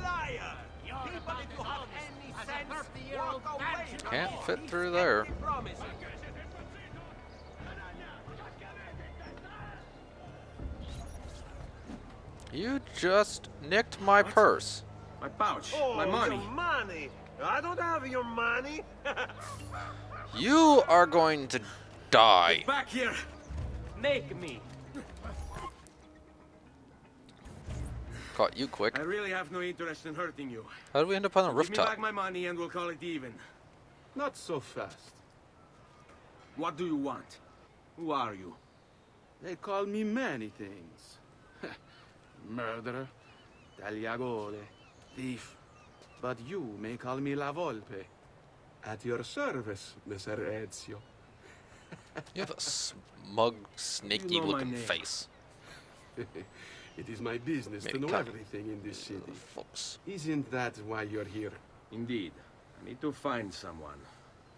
Liar! People, if you have any sense, walk away from Can't me. fit He's through there. empty promises. You just nicked my purse. My pouch. Oh, My money. your money! I don't have your money. You are going to die. Get back here! Make me. Caught you quick. I really have no interest in hurting you. How did we end up on the Give me rooftop? back my money and we'll call it even. Not so fast. What do you want? Who are you? They call me many things. Murderer, tagliagole, thief. But you may call me La Volpe. At your service, Messer Ezio. You have a smug, snaky looking face. It is my business Maybe to know kind of everything in this city. Folks. Isn't that why you're here? Indeed. I need to find someone.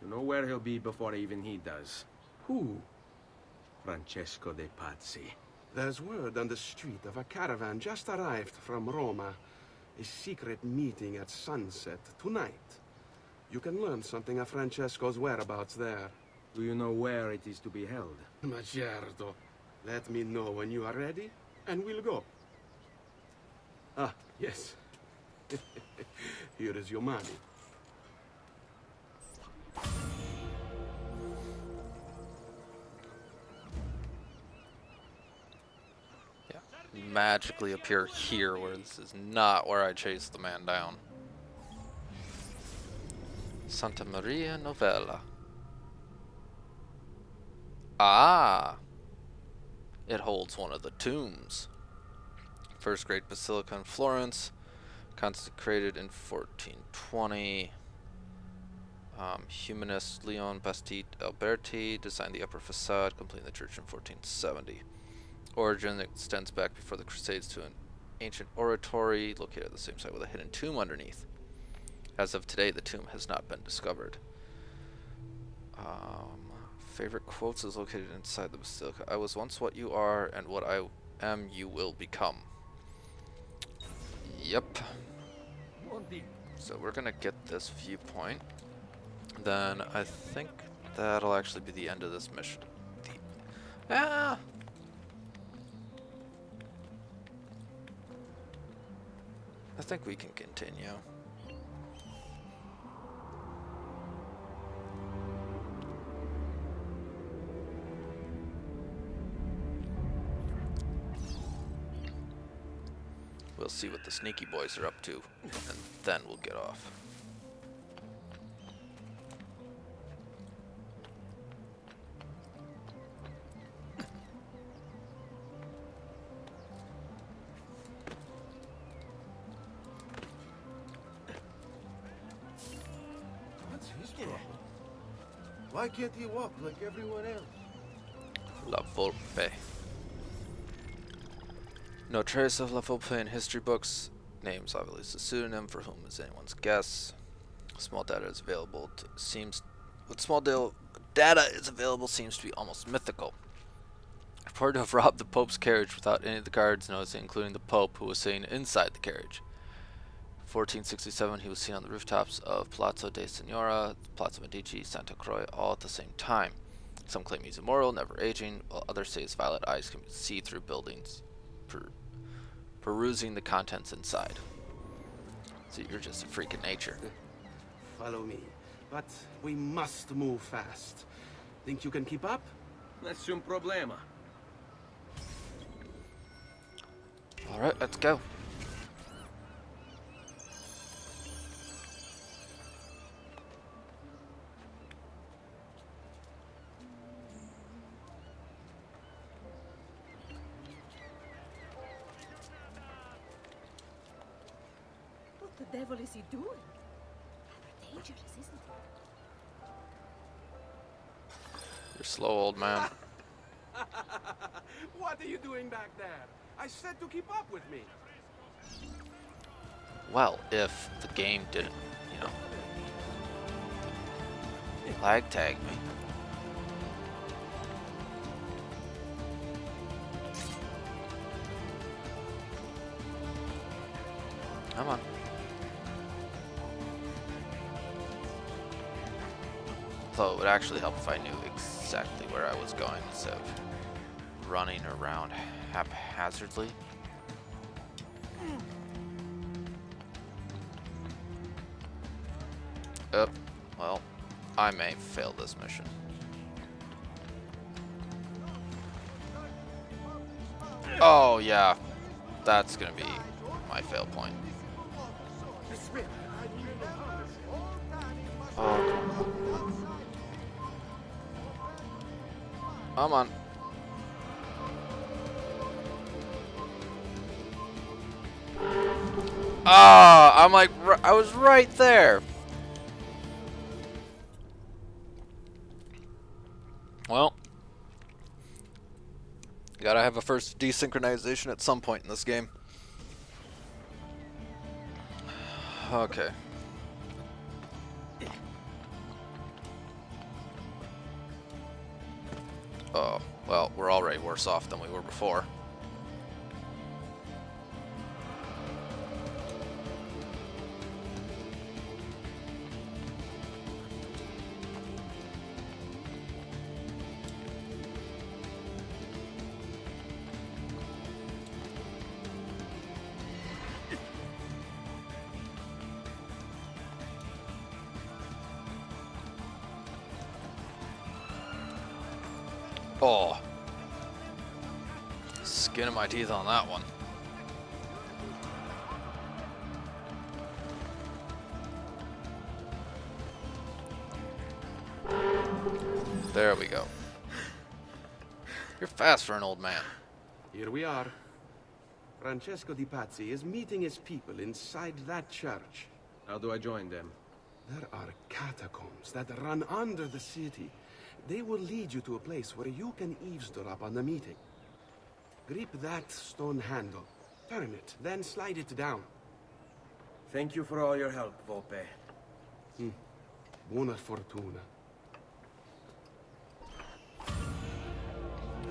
You know where he'll be before even he does. Who? Francesco de Pazzi. There's word on the street of a caravan just arrived from Roma. A secret meeting at sunset tonight. You can learn something of Francesco's whereabouts there. Do you know where it is to be held? Ma certo. Let me know when you are ready, and we'll go. Ah, yes. Here is your money. Yeah. Magically appear here, where this is not where I chased the man down. Santa Maria Novella. Ah! It holds one of the tombs. First great basilica in Florence, consecrated in 1420. Humanist Leon Bastide Alberti designed the upper facade, completing the church in 1470. Origin extends back before the Crusades to an ancient oratory located at the same site with a hidden tomb underneath. As of today, the tomb has not been discovered. Favorite quotes is located inside the basilica. I was once what you are, and what I am you will become. Yep. So we're gonna get this viewpoint. Then I think that'll actually be the end of this mission. I think we can continue. We'll see what the sneaky boys are up to, and then we'll get off. What's his problem? Why can't he walk like everyone else? La Volpe. No trace of La Volpe in history books. Name's obviously a pseudonym for whom is anyone's guess. Small data is available. What small data is available seems to be almost mythical. Reported to have robbed the Pope's carriage without any of the guards noticing, including the Pope, who was sitting inside the carriage. 1467, he was seen on the rooftops of Palazzo de Signora, Palazzo Medici, Santa Croce, all at the same time. Some claim he's immortal, never aging, while others say his violet eyes can see through buildings, perusing the contents inside. So you're just a freak of nature. Follow me. But we must move fast. Think you can keep up? Nessun problema. Alright, let's go. The devil is he doing? Rather dangerous, isn't it? You're slow, old man. What are you doing back there? I said to keep up with me. Well, if the game didn't, lag tag me. Come on. So it would actually help if I knew exactly where I was going instead of running around haphazardly. Well, I may fail this mission. Oh yeah, that's gonna be my fail point. Oh. Come on. Ah, I'm like, I was right there. Well, gotta have a first desynchronization at some point in this game. Okay. Oh, well, we're already worse off than we were before. Oh. Skin of my teeth on that one. There we go. You're fast for an old man. Here we are. Francesco Di Pazzi is meeting his people inside that church. How do I join them? There are catacombs that run under the city. They will lead you to a place where you can eavesdrop on the meeting. Grip that stone handle. Turn it, then slide it down. Thank you for all your help, Volpe. Buona fortuna.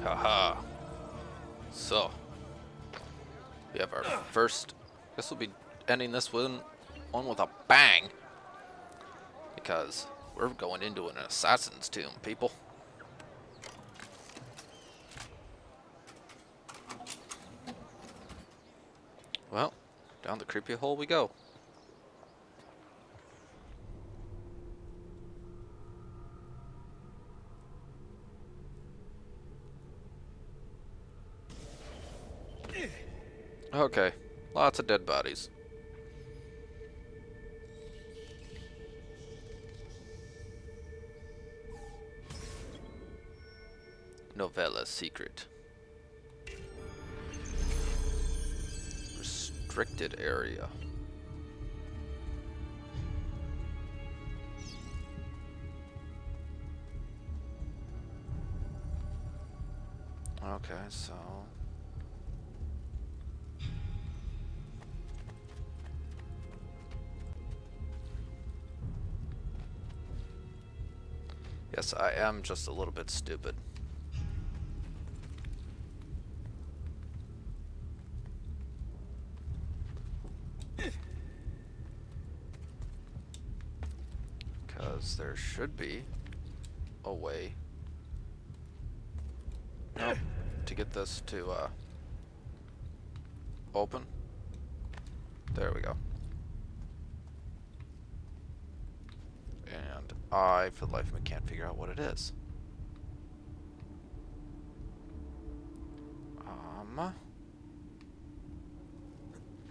Haha. So, we have our first. This will be ending this one with a bang. Because we're going into an assassin's tomb, people. Well, down the creepy hole we go. Okay, lots of dead bodies. Novella secret. Restricted area. Okay, so yes, I am just a little bit stupid. Because there should be a way, nope, to get this to open. There we go. And I, for the life of me, can't figure out what it is.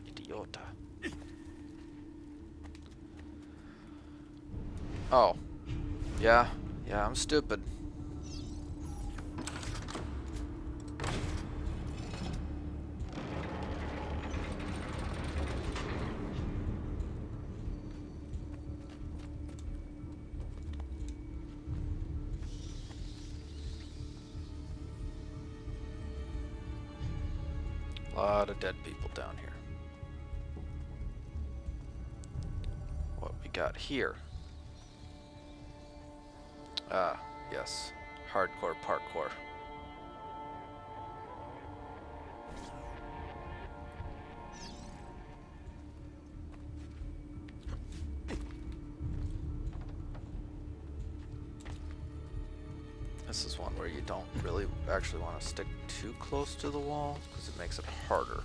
Idiota. Oh. Yeah, I'm stupid. A lot of dead people down here. What we got here? Ah, yes. Hardcore parkour. This is one where you don't really actually want to stick too close to the wall because it makes it harder.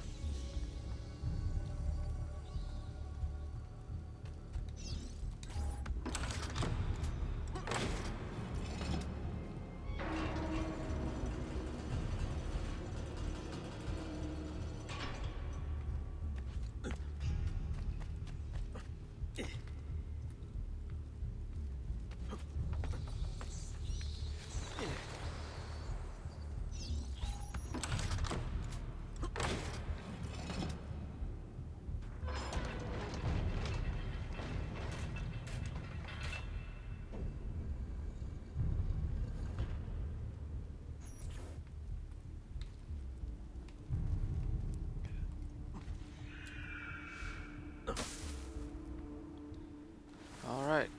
Alright,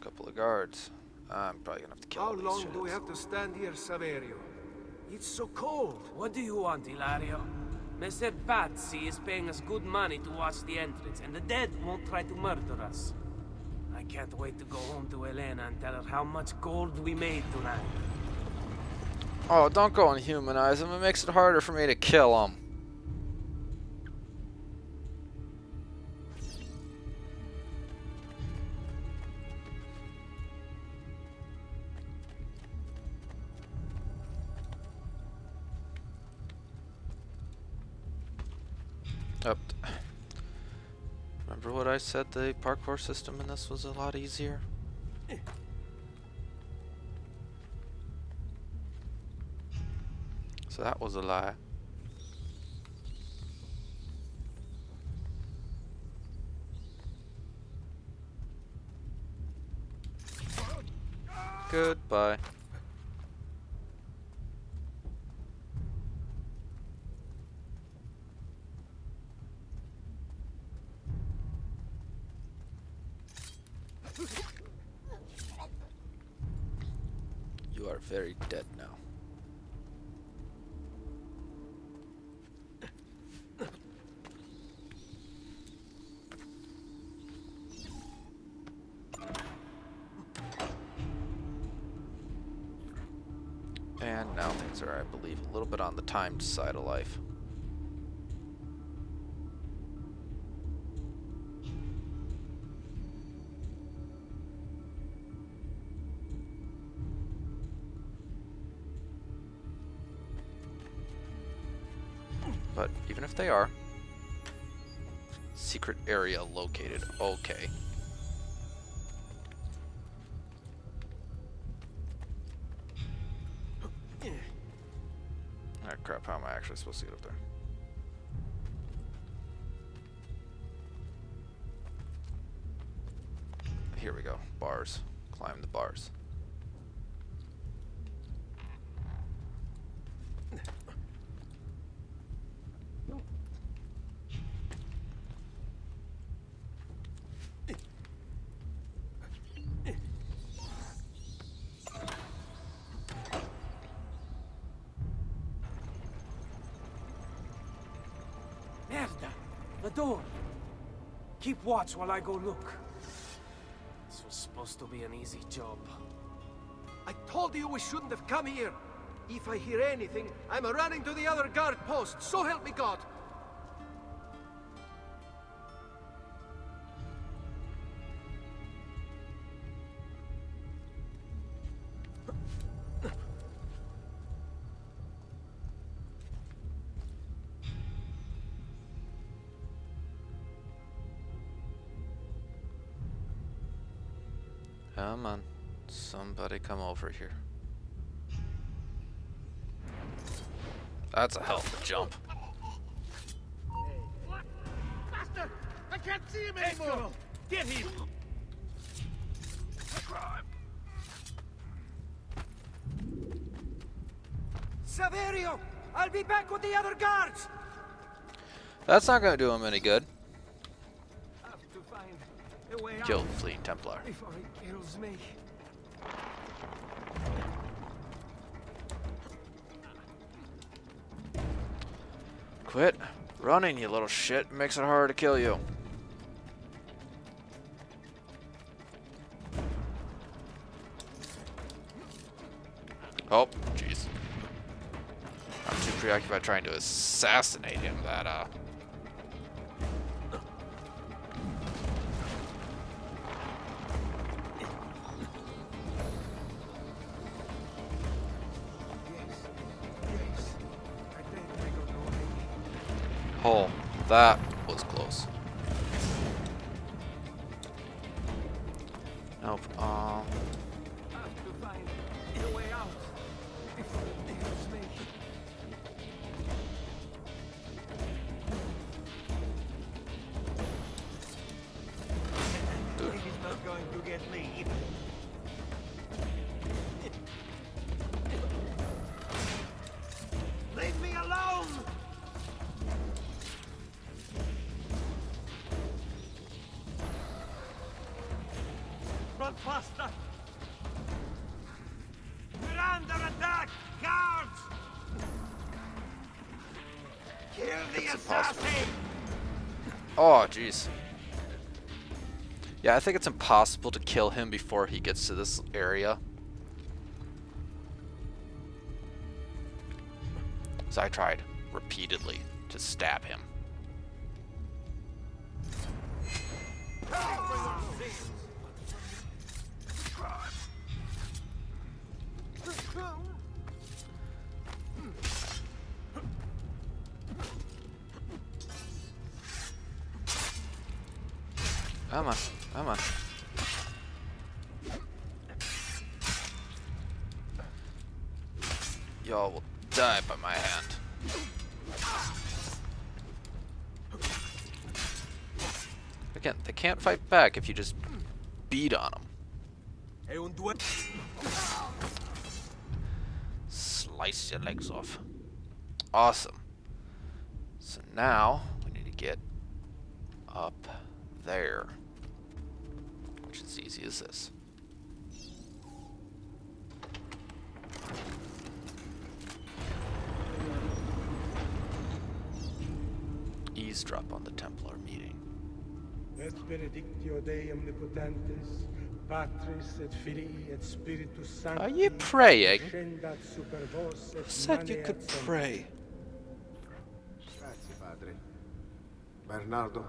couple of guards. I'm probably gonna have to kill How all these long do we shitheads. have to stand here, Saverio? It's so cold. What do you want, Ilario? Messer Pazzi is paying us good money to watch the entrance, and the dead won't try to murder us. I can't wait to go home to Elena and tell her how much gold we made tonight. Oh, don't go and humanize him. It makes it harder for me to kill him. Up. Remember what I said? The parkour system in this was a lot easier. So that was a lie. Goodbye. You are very dead now. And now things are, I believe, a little bit on the timed side of life. But even if they are, secret area located. Okay. Ah, crap, how am I actually supposed to get up there? Here we go. Bars. Climb the bars. Merda! The door! Keep watch while I go look. This was supposed to be an easy job. I told you we shouldn't have come here. If I hear anything, I'm running to the other guard post. So help me God. Come on. Somebody come over here. That's a hell of a jump. What? Master! I can't see him anymore! Get him! Saverio! I'll be back with the other guards! That's not gonna do him any good. Have to find a way Kill out the fleeing Templar. before he kills me. Quit running, you little shit. It makes it harder to kill you. Oh, jeez. I'm too preoccupied trying to assassinate him that, Oh, that was close. Nope. Have to find a way out before he kills me. He's not going to get me. Leave me alone! Run faster! We're under attack! Guards! Kill the assassin! Oh, jeez. Yeah, I think it's impossible to kill him before he gets to this area. So I tried repeatedly to stab him. Come on, come on. Y'all will die by my hand. Again, they can't fight back if you just beat on them. Slice your legs off. Awesome. So now we need to get up there, which is easy as this. Eavesdrop on the Templar meeting. Et benedictio Dei omnipotentis, Patris et Filii et Spiritus Sancti. Are you praying? Descendat super vos et Said you could maneat semper. pray. Grazie, padre. Bernardo?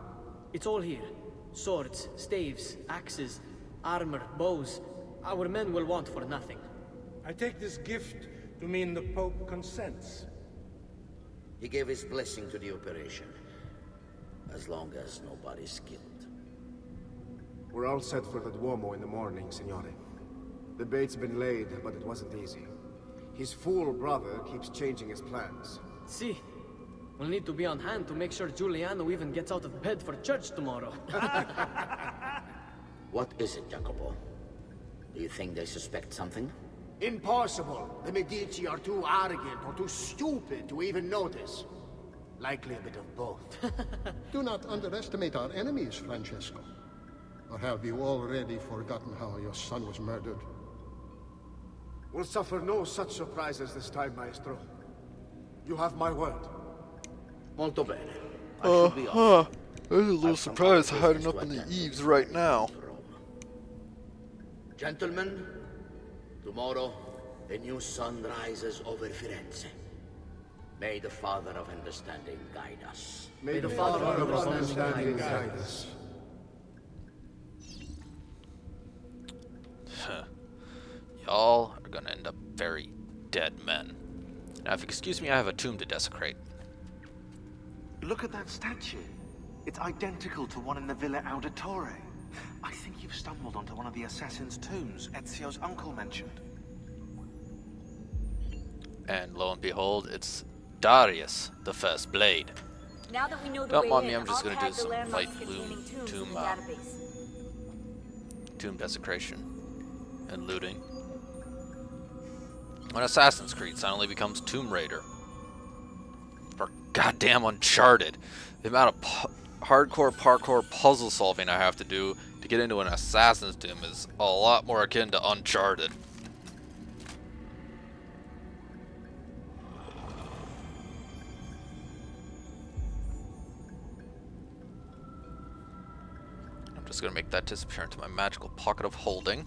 It's all here. Swords, staves, axes, armor, bows. Our men will want for nothing. I take this gift to mean the Pope consents. He gave his blessing to the operation, as long as nobody's killed. We're all set for the Duomo in the morning, Signore. The bait's been laid, but it wasn't easy. His fool brother keeps changing his plans. See, we'll need to be on hand to make sure Giuliano even gets out of bed for church tomorrow. What is it, Jacopo? Do you think they suspect something? Impossible! The Medici are too arrogant or too stupid to even notice. Likely a bit of both. Do not underestimate our enemies, Francesco. Or have you already forgotten how your son was murdered? We'll suffer no such surprises this time, Maestro. You have my word. Molto bene. I should be off. I was a little surprised hiding up in the eaves right now. Gentlemen, tomorrow a new sun rises over Firenze. May the Father of Understanding guide us. May the Father of Understanding guide us. Y'all are gonna end up very dead men. Now, if you excuse me, I have a tomb to desecrate. Look at that statue. It's identical to one in the Villa Auditore. I think you've stumbled onto one of the assassin's tombs Ezio's uncle mentioned. And lo and behold, it's Darius, the First Blade. Now that we know the Don't way mind me, in, I'm just I'll gonna do tag the some landmarks light containing tombs tomb, in the database. tomb desecration and looting. On Assassin's Creed, suddenly becomes Tomb Raider. For goddamn Uncharted. The amount of hardcore parkour puzzle solving I have to do to get into an Assassin's Doom is a lot more akin to Uncharted. I'm just gonna make that disappear into my magical pocket of holding.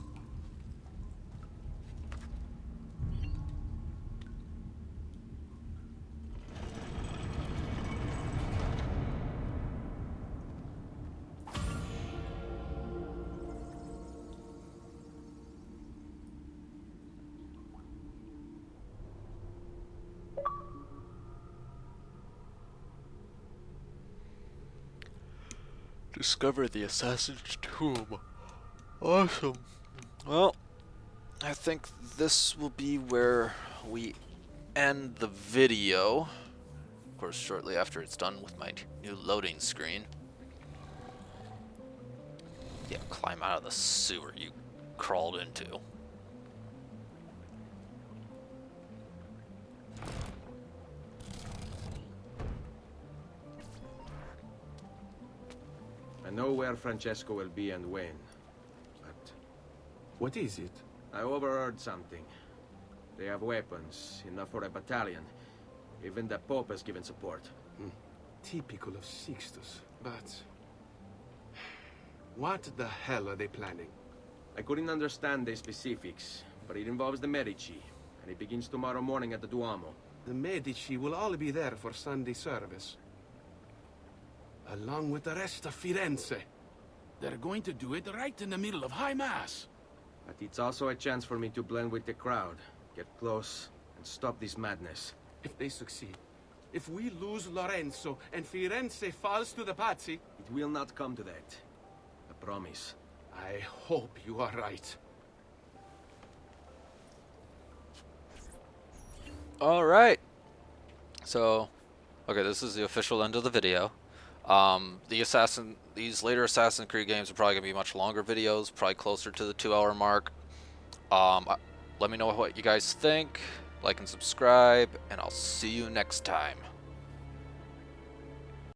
Discover the Assassin's Tomb. Awesome. Well, I think this will be where we end the video. Of course, shortly after it's done with my new loading screen. Yeah, climb out of the sewer you crawled into. I know where Francesco will be and when, but... What is it? I overheard something. They have weapons, enough for a battalion. Even the Pope has given support. Typical of Sixtus, but... What the hell are they planning? I couldn't understand the specifics, but it involves the Medici, and it begins tomorrow morning at the Duomo. The Medici will all be there for Sunday service. Along with the rest of Firenze. They're going to do it right in the middle of High Mass. But it's also a chance for me to blend with the crowd, get close, and stop this madness. If they succeed, if we lose Lorenzo and Firenze falls to the Pazzi... It will not come to that. I promise. I hope you are right. Alright. So, okay, this is the official end of the video. These later Assassin's Creed games are probably going to be much longer videos, probably closer to the 2-hour mark. Let me know what you guys think, like and subscribe, and I'll see you next time.